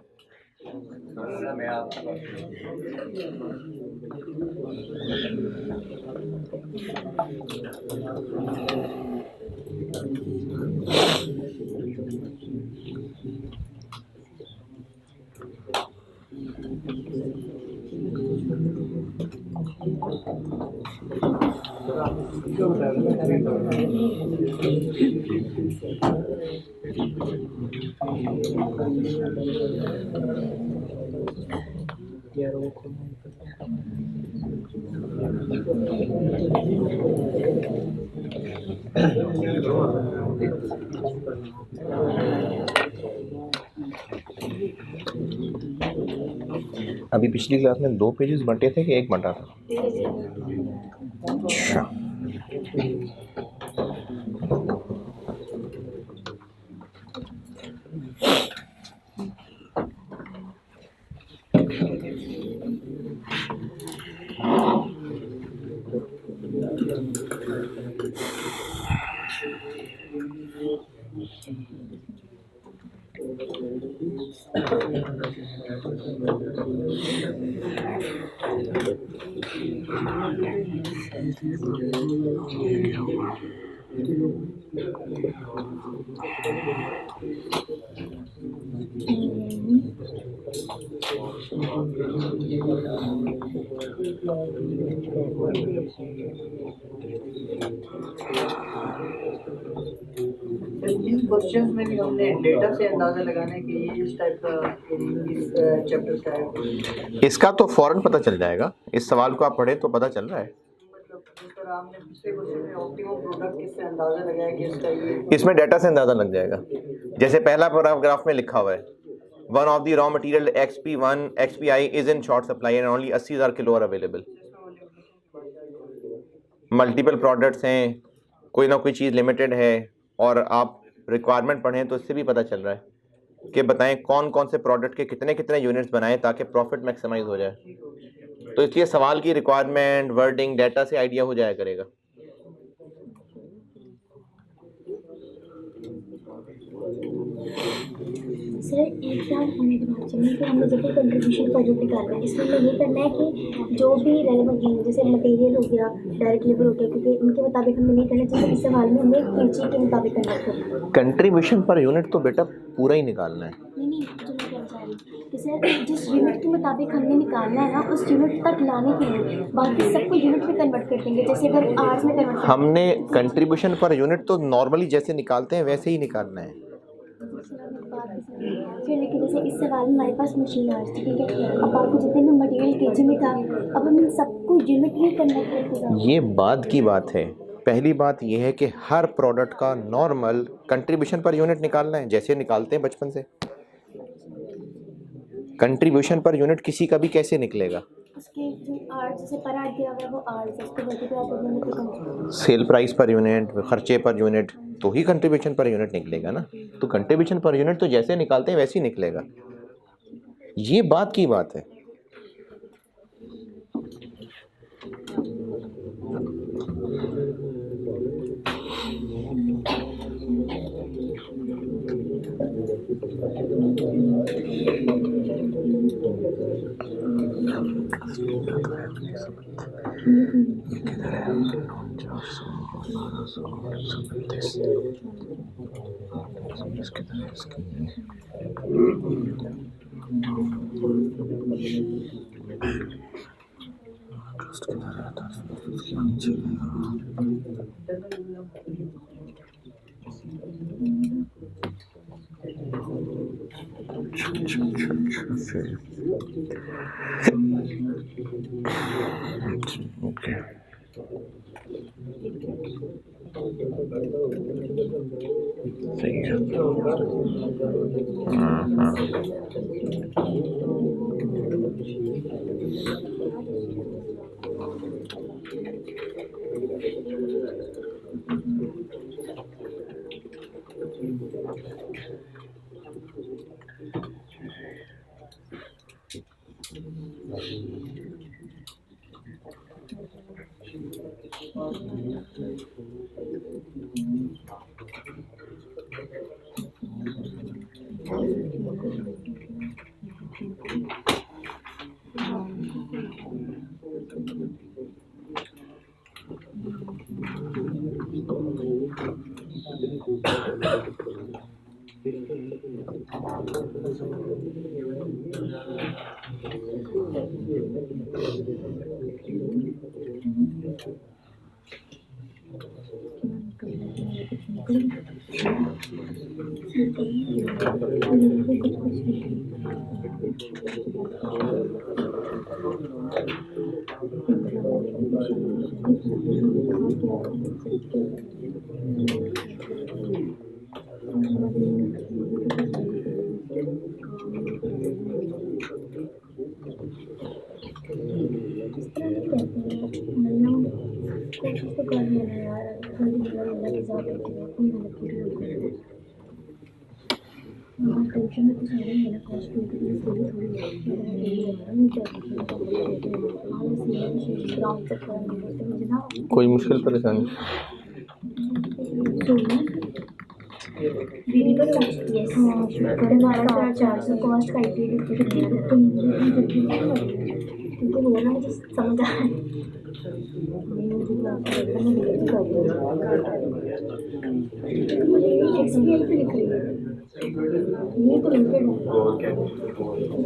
Speaker 1: अभी पिछली क्लास में 2 पेजेस बंटे थे कि एक बंटा था? अच्छा,
Speaker 4: इन क्वेश्चंस में भी हमने डेटा से अंदाजा लगाना है कि ये इस टाइप का इस चैप्टर का है।
Speaker 1: इसका तो फौरन पता चल जाएगा, इस सवाल को आप पढ़े तो पता चल रहा है।
Speaker 4: मतलब जिस तरह हमने पिछले क्वेश्चन में ऑप्टिमम प्रोडक्ट किससे अंदाजा लगाया कि इसका ये,
Speaker 1: इसमें डेटा से अंदाजा लग जाएगा। जैसे पहला पैराग्राफ में लिखा हुआ है, one of the raw material XP1 XPI is in short supply and only 80,000 kilo R available. Multiple products हैं, कोई ना कोई चीज़ लिमिटेड है, और आप रिक्वायरमेंट पढ़ें तो इससे भी पता चल रहा है कि बताएं कौन कौन से प्रोडक्ट के कितने कितने यूनिट्स बनाएं ताकि प्रॉफिट मैक्सिमाइज हो जाए। तो इसलिए सवाल की रिक्वायरमेंट, वर्डिंग, डाटा से आइडिया हो जाया करेगा।
Speaker 2: सर एक बार होने के बाद चलिए कि हमने जब भी कंट्रीब्यूशन प्रोजेक्ट निकालना है, इसमें हमें ये करना है कि जो भी रेलेवेंट जैसे मटेरियल हो गया, डायरेक्ट लेबर हो गया, क्योंकि उनके मुताबिक हमें नहीं करना चाहिए। इस सवाल में हमें केजी के मुताबिक कन्वर्ट करना है।
Speaker 1: कंट्रीब्यूशन पर यूनिट तो बेटा पूरा ही निकालना है।
Speaker 2: नहीं जो मैं कहना चाह रही हूँ कि सर जिस यूनिट के मुताबिक हमने निकालना है ना, उस यूनिट तक लाने के लिए बाकी सबको यूनिट में कन्वर्ट कर देंगे। जैसे अगर आवर्स में कन्वर्ट
Speaker 1: हमने कंट्रीब्यूशन पर यूनिट तो नॉर्मली जैसे निकालते हैं वैसे ही निकालना है।
Speaker 2: फिर लेकिन जैसे इस सवाल में हमारे पास मशीन आवर्स थी, ठीक है, अब आपको जितने भी मटेरियल केजी में था, अब हम इन सबको यूनिट में कन्वर्ट करके
Speaker 1: ये बाद की बात है। पहली बात ये है कि हर प्रोडक्ट का नॉर्मल कंट्रीब्यूशन पर यूनिट निकालना है जैसे निकालते हैं बचपन से। कंट्रीब्यूशन पर यूनिट किसी का भी कैसे निकलेगा?
Speaker 2: उसके जो आर्ट जैसे पर आर्ट दिया हुआ है वो आर्ट है, उसको मल्टीप्लाई करने में तो कम
Speaker 1: सेल प्राइस पर यूनिट, खर्चे पर यूनिट, तो ही कंट्रीब्यूशन पर यूनिट निकलेगा ना। तो कंट्रीब्यूशन पर यूनिट तो जैसे निकालते हैं वैसे ही निकलेगा, ये बात की बात है। ओके सही है। हाँ।
Speaker 2: कोशिश तो कर रही है यार, अल्हम्दुलिल्लाह की ज़ात है कि अपनी मेहनत पूरी हो गई है। टेंशन में तो सारे मेरा कॉस्ट्यूम की थोड़ी थोड़ी नहीं चाहती ग्राउंड तक करने पड़ते मुझे ना।
Speaker 1: कोई मुश्किल परेशानी?
Speaker 2: दीदी पर कॉस्ट यस हमारा 400 कॉस्ट का क्योंकि वो ना मुझे समझ आ रहा है। ये तो लिमिटेड है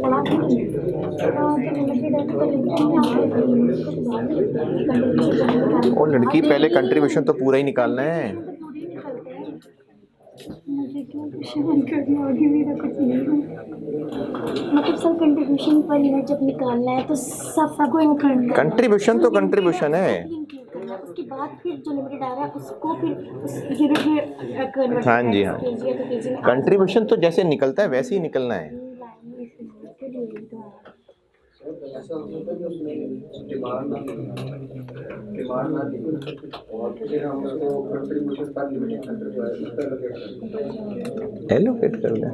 Speaker 2: बड़ा तो
Speaker 1: और लड़की पहले कंट्रीब्यूशन तो पूरा ही निकालना है।
Speaker 2: मुझे क्यों परेशान करना होगी, मेरा कुछ नहीं है। मतलब सर कंट्रीब्यूशन पर यूनिट जब निकालना है तो सबको इंक्लूड करना है।
Speaker 1: कंट्रीब्यूशन तो कंट्रीब्यूशन है।
Speaker 2: उसके बाद फिर जो लिमिटेड आ रहा है उसको फिर उस यूनिट में कन्वर्ट
Speaker 1: हाँ जी हाँ, कंट्रीब्यूशन तो जैसे निकलता है वैसे ही निकलना है। एलोकेट कर लें।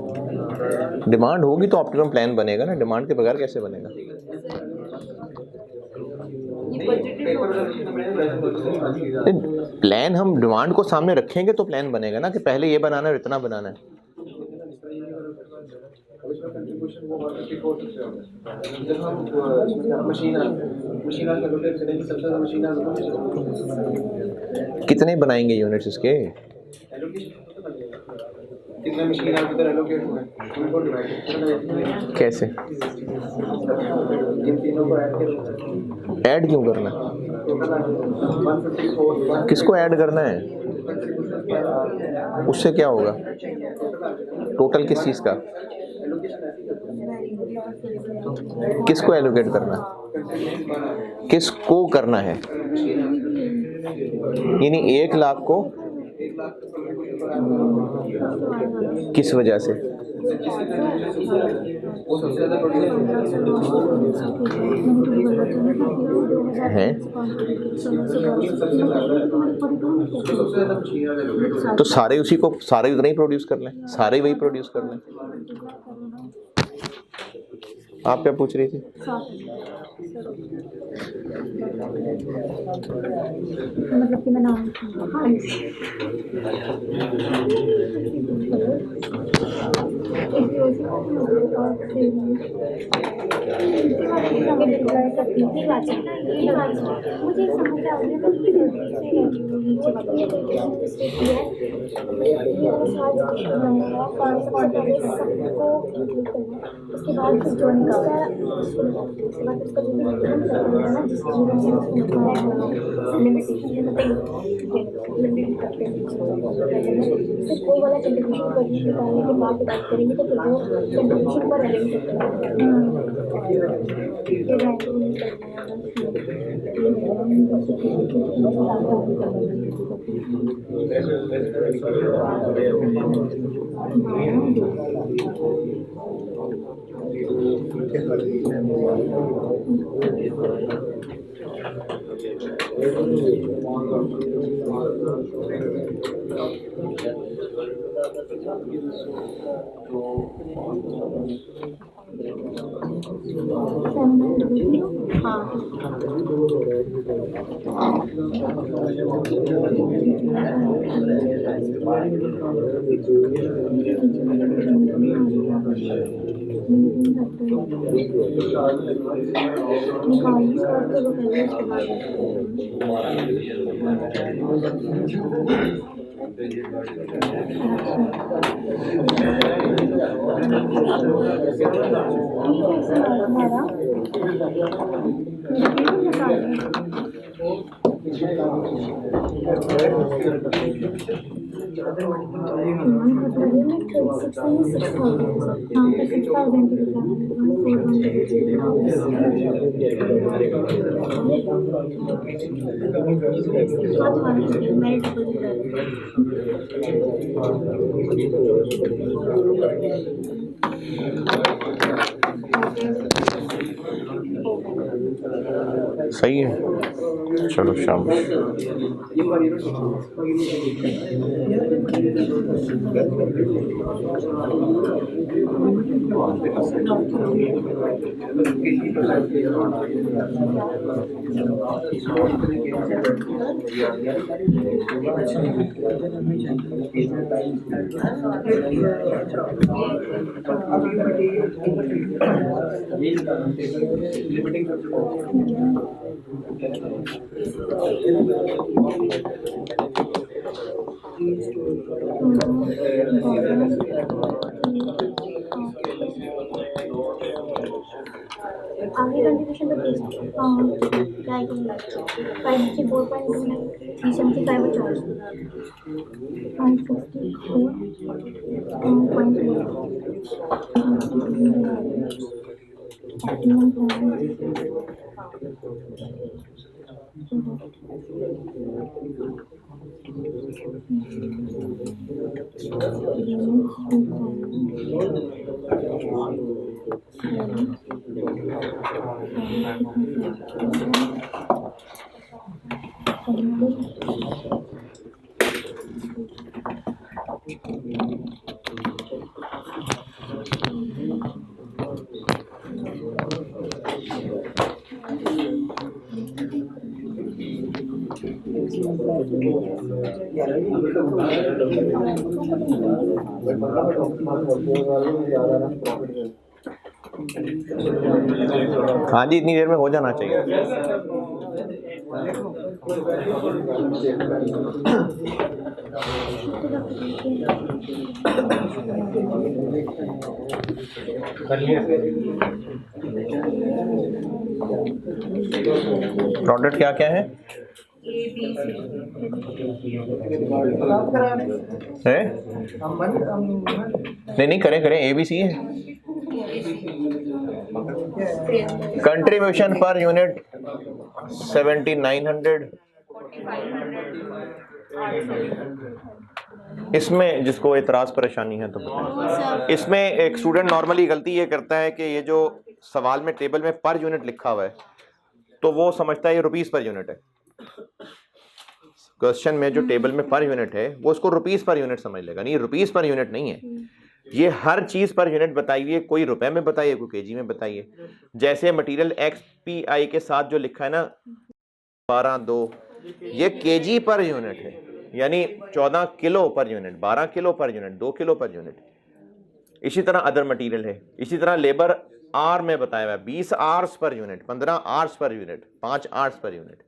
Speaker 1: डिमांड होगी तो ऑप्टिमम प्लान बनेगा ना, डिमांड के बगैर कैसे बनेगा? प्लान हम डिमांड को सामने रखेंगे तो प्लान बनेगा ना, कि पहले ये बनाना है और इतना बनाना है। कितने बनाएंगे यूनिट्स इसके?
Speaker 5: कितने मशीन आपकी तरह एलोकेट हुए उनको डिवाइड
Speaker 1: कैसे?
Speaker 5: इन तीनों को ऐड करो।
Speaker 1: ऐड क्यों करना? किसको ऐड करना है? उससे क्या होगा? टोटल किस चीज़ का? किसको एलोकेट करना? किसको करना है? यानी 1 लाख को किस वजह से? हैं? तो सारे उसी को, सारे उतना ही प्रोड्यूस कर लें, सारे वही प्रोड्यूस कर लें। आप क्या पूछ रही थी?
Speaker 2: मतलब कि मैं नाम मुझे समझ आ रही है उसके बाद फिर जॉइन का उसके बाद उसका जो ना जिसका लिमिटेशन सिर्फ वो वाला कंट्रीब्यूशन करने निकालने के बाद बात करेंगे तो फिर वो कंट्रीब्यूशन पर अरेंज
Speaker 1: सही है, चलो शाबाश।
Speaker 2: आगे कंट्रीब्यूशन तो क्या है कि 564.29 375 चार्ज
Speaker 5: 5
Speaker 1: हाँ जी, इतनी देर में हो जाना चाहिए। प्रोडक्ट क्या क्या है? नहीं करें ABC है। Contribution per unit 7900। इसमें जिसको एतराज परेशानी है तो बताएं। इसमें एक स्टूडेंट नॉर्मली गलती ये करता है कि ये जो सवाल में टेबल में पर यूनिट लिखा हुआ है तो वो समझता है ये रुपीस पर यूनिट है। क्वेश्चन में जो टेबल में पर यूनिट है वो उसको रुपीस पर यूनिट समझ लेगा, नहीं रुपीस पर यूनिट नहीं है। ये हर चीज पर यूनिट बताई हुई है, कोई रुपए में बताइए कोई केजी में बताइए। जैसे मटेरियल XPI के साथ जो लिखा है ना 12.2, ये केजी पर यूनिट है, यानी 14 kilo per unit, 12 kilo per unit, 2 kilo per unit. इसी तरह अदर मटेरियल है, इसी तरह लेबर आर में बताया हुआ है 20 hours per unit, 15 hours per unit, 5 hours per unit,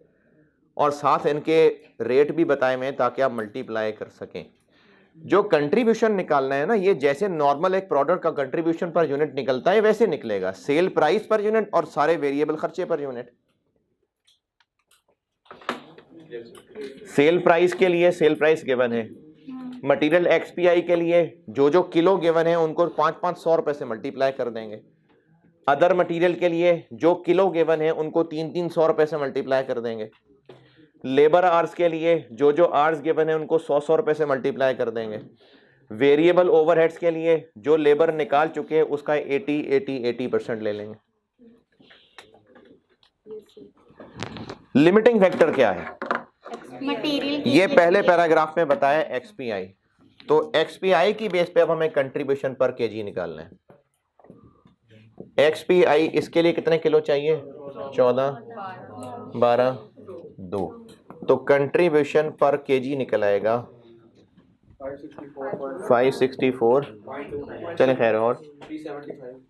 Speaker 1: और साथ इनके रेट भी बताए हुए हैं ताकि आप मल्टीप्लाई कर सकें। जो कंट्रीब्यूशन निकालना है ना, ये जैसे नॉर्मल एक प्रोडक्ट का कंट्रीब्यूशन पर यूनिट निकलता है वैसे निकलेगा, सेल प्राइस पर यूनिट और सारे वेरिएबल खर्चे पर यूनिट। सेल प्राइस के लिए सेल प्राइस गिवन है, मटेरियल एक्सपीआई के लिए जो जो किलो गिवन है उनको 500 रुपए से मल्टीप्लाई कर देंगे। अदर मटेरियल के लिए जो किलो गिवन है उनको 300 रुपए से मल्टीप्लाई कर देंगे। लेबर आवर्स के लिए जो जो आवर्स गिवन है उनको 100 रुपए से मल्टीप्लाई कर देंगे। वेरिएबल ओवरहेड्स के लिए जो लेबर निकाल चुके हैं उसका 80% ले लेंगे। लिमिटिंग फैक्टर क्या है?
Speaker 2: मटेरियल
Speaker 1: ये पहले पैराग्राफ में बताया एक्सपीआई। तो एक्सपीआई की बेस पे अब हमें कंट्रीब्यूशन पर केजी निकालना है। एक्सपीआई इसके लिए कितने किलो चाहिए? 14, 12, 2। तो कंट्रीब्यूशन पर केजी निकल आएगा 564, चले खैर, और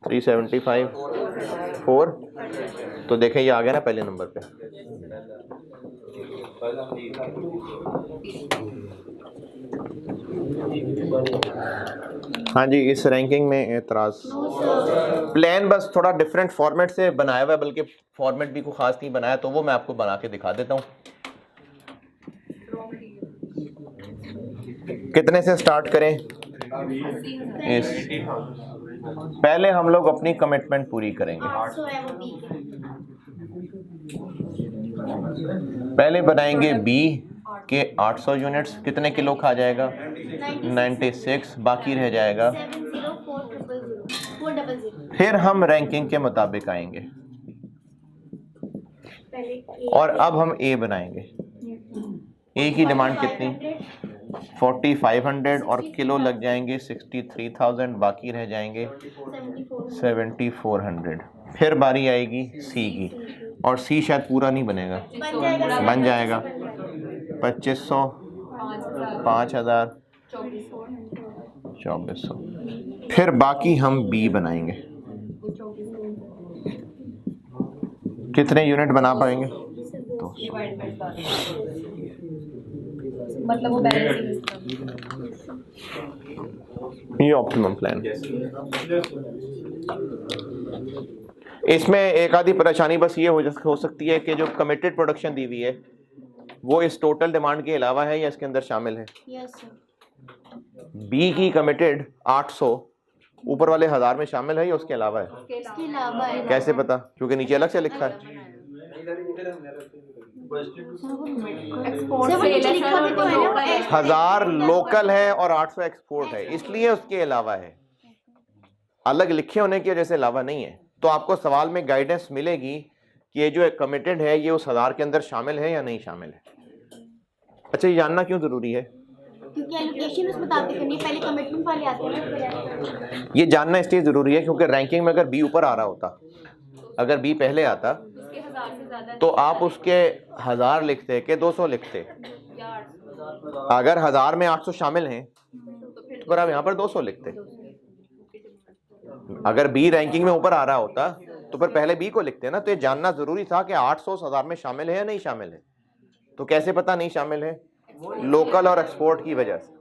Speaker 1: 375, 4। तो देखें ये आ गया ना पहले नंबर पे। हाँ जी, इस रैंकिंग में एतराज। प्लान बस थोड़ा डिफरेंट फॉर्मेट से बनाया हुआ है, बल्कि फॉर्मेट भी कोई खास नहीं बनाया, तो वो मैं आपको बना के दिखा देता हूँ। कितने से स्टार्ट करें? इस पहले हम लोग अपनी कमिटमेंट पूरी करेंगे।
Speaker 2: 800 है वो बी के।
Speaker 1: पहले बनाएंगे बी के 800 यूनिट्स। कितने किलो खा जाएगा? 96। बाकी रह जाएगा
Speaker 2: 704000।
Speaker 1: फिर हम रैंकिंग के मुताबिक आएंगे
Speaker 2: पहले
Speaker 1: और अब हम ए बनाएंगे। ए की डिमांड कितनी? 4500 और किलो लग जाएंगे 63,000, बाकी रह जाएंगे 7400। फिर बारी आएगी सी की, और सी शायद पूरा नहीं बनेगा, बन जाएगा 2500, 5000, 2400। फिर बाकी हम बी बनाएंगे। कितने यूनिट बना पाएंगे? 200।
Speaker 6: मतलब वो बैलेंस
Speaker 1: ये ऑप्टिमम प्लान। इसमें एक आधी परेशानी बस ये हो सकती है कि जो कमिटेड प्रोडक्शन दी हुई है वो इस टोटल डिमांड के अलावा है या इसके अंदर शामिल है?
Speaker 2: Yes sir.
Speaker 1: बी की कमिटेड 800 ऊपर वाले 1000 में शामिल है या उसके अलावा है?
Speaker 2: इसके अलावा है।
Speaker 1: कैसे पता? क्योंकि नीचे अलग से लिखा है।
Speaker 6: एक्सपोर्ट
Speaker 2: सर, वो नीचे लिखा भी तो है ना, वो
Speaker 1: 1000 लोकल है और 800 एक्सपोर्ट है, इसलिए उसके अलावा है। अलग लिखे होने की वजह से अलावा नहीं है। तो आपको सवाल में गाइडेंस मिलेगी कि ये जो कमिटेड है ये उस 1000 के अंदर शामिल है या नहीं शामिल है। अच्छा, ये जानना क्यों जरूरी है?
Speaker 2: क्योंकि एलोकेशन उस मुताबिक करनी है, पहले कमिटमेंट वाले आते हैं।
Speaker 1: ये जानना इसलिए जरूरी है क्योंकि रैंकिंग में अगर बी ऊपर आ रहा होता, अगर बी पहले आता
Speaker 6: उसके 1000 से ज्यादा
Speaker 1: तो आप उसके 1000 लिखते कि 200 लिखते। अगर 1000 में 800 शामिल हैं तो फिर आप यहाँ पर 200 लिखते। अगर बी रैंकिंग में ऊपर आ रहा होता तो फिर पहले बी को लिखते ना। तो ये जानना जरूरी था कि 800 1000 में शामिल है या नहीं शामिल है। तो कैसे पता नहीं शामिल है? लोकल और एक्सपोर्ट की वजह से।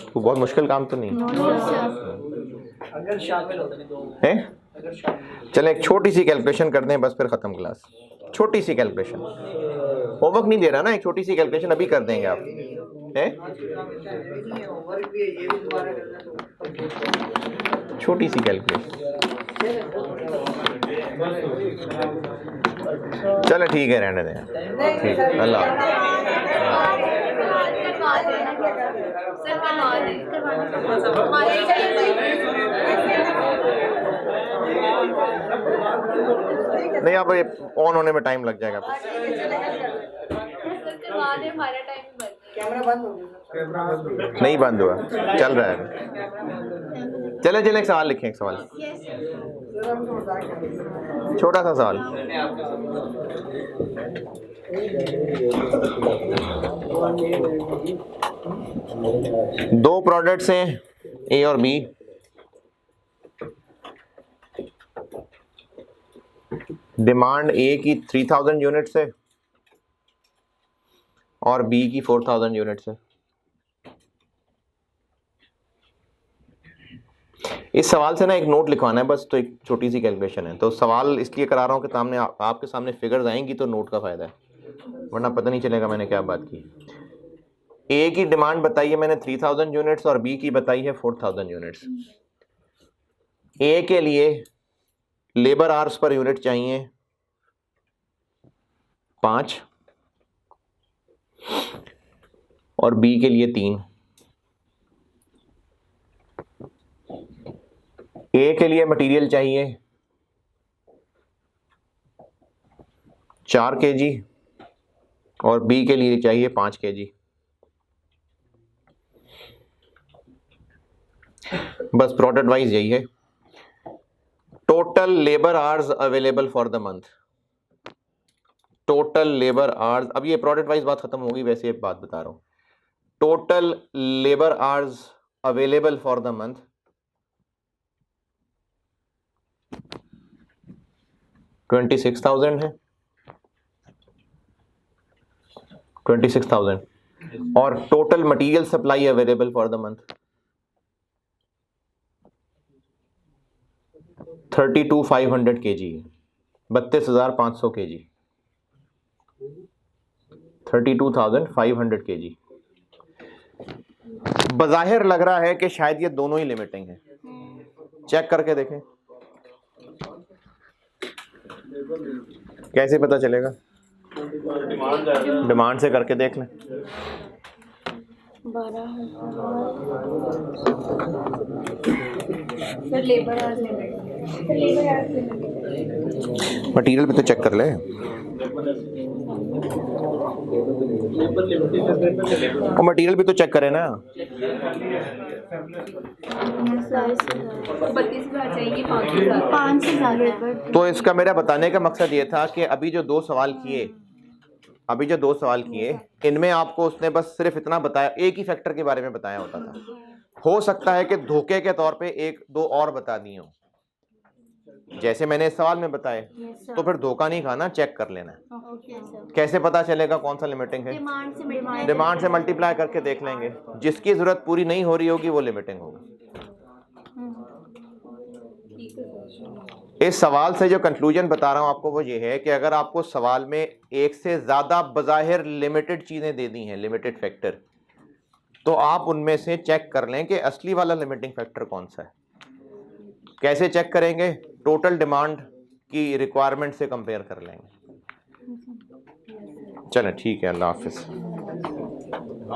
Speaker 1: तो बहुत मुश्किल काम तो नहीं
Speaker 4: अगर शामिल होते
Speaker 1: है। चले एक छोटी सी कैलकुलेशन करते हैं, बस फिर खत्म क्लास। छोटी सी कैलकुलेशन, होमवर्क नहीं दे रहा ना, एक छोटी सी कैलकुलेशन अभी कर देंगे आप, है? छोटी सी कैलकुलेशन। चलो ठीक है, रहने दें। ठीक है, अल्लाह नहीं, अब ये ऑन होने में टाइम लग जाएगा।
Speaker 4: कैमरा बंद हो गया।
Speaker 1: नहीं बंद हुआ, चल रहा है। चले चले एक सवाल लिखें, एक सवाल, छोटा सा सवाल। दो प्रोडक्ट्स हैं ए और बी, डिमांड ए की 3000 यूनिट्स है और बी की 4000 यूनिट्स है। इस सवाल से ना एक नोट लिखवाना है बस, तो एक छोटी सी कैलकुलेशन है। तो सवाल इसलिए करा रहा हूँ कि सामने आपके सामने फिगर्स आएंगी तो नोट का फायदा है, वरना पता नहीं चलेगा मैंने क्या बात की। ए की डिमांड बताई है मैंने 3000 यूनिट्स और बी की बताई है 4000 यूनिट्स। ए के लिए लेबर आवर्स पर यूनिट चाहिए 5 और बी के लिए 3। ए के लिए मटेरियल चाहिए 4 kg और बी के लिए चाहिए 5 kg। बस प्रोडक्ट वाइज यही है। Total labour hours available for the month, total labour hours, अब ये प्रोडक्ट वाइज बात खत्म होगी, वैसे एक बात बता रहा हूं। Total labour hours available for the month 26,000 है, 26,000 और total material supply available for the month 32,500 kg, 32,500 kg, 32,500 kg। बज़ाहिर लग रहा है कि शायद ये दोनों ही लिमिटिंग है, चेक करके देखें कैसे पता चलेगा। डिमांड से करके देख लें।
Speaker 2: 12,000
Speaker 6: sir labour hours limit,
Speaker 1: material पे तो चेक कर ले। और मटेरियल भी तो चेक करें ना।
Speaker 6: 32,000 चाहिए, 5,000
Speaker 2: 5 से ज़्यादा।
Speaker 1: तो इसका मेरा बताने का मकसद ये था कि अभी जो दो सवाल किए इनमें आपको उसने बस सिर्फ इतना बताया, एक ही फैक्टर के बारे में बताया होता था। हो सकता है कि धोखे के तौर पे एक दो और बता दिए हो, जैसे मैंने इस सवाल में बताए, तो फिर धोखा नहीं खाना, चेक कर लेना। कैसे पता चलेगा कौन सा लिमिटिंग है? डिमांड से मल्टीप्लाई करके देख लेंगे। जिसकी जरूरत पूरी नहीं हो रही होगी वो लिमिटिंग होगा। इस सवाल से जो कंक्लूजन बता रहा हूं आपको वो ये है कि अगर आपको सवाल में एक से ज्यादा बज़ाहिर लिमिटेड चीजें दे दी हैं, लिमिटेड फैक्टर, तो आप उनमें से चेक कर लें कि असली वाला लिमिटिंग फैक्टर कौन सा है। कैसे चेक करेंगे? टोटल डिमांड की रिक्वायरमेंट से कंपेयर कर लेंगे। चलें ठीक है, अल्लाह हाफिज।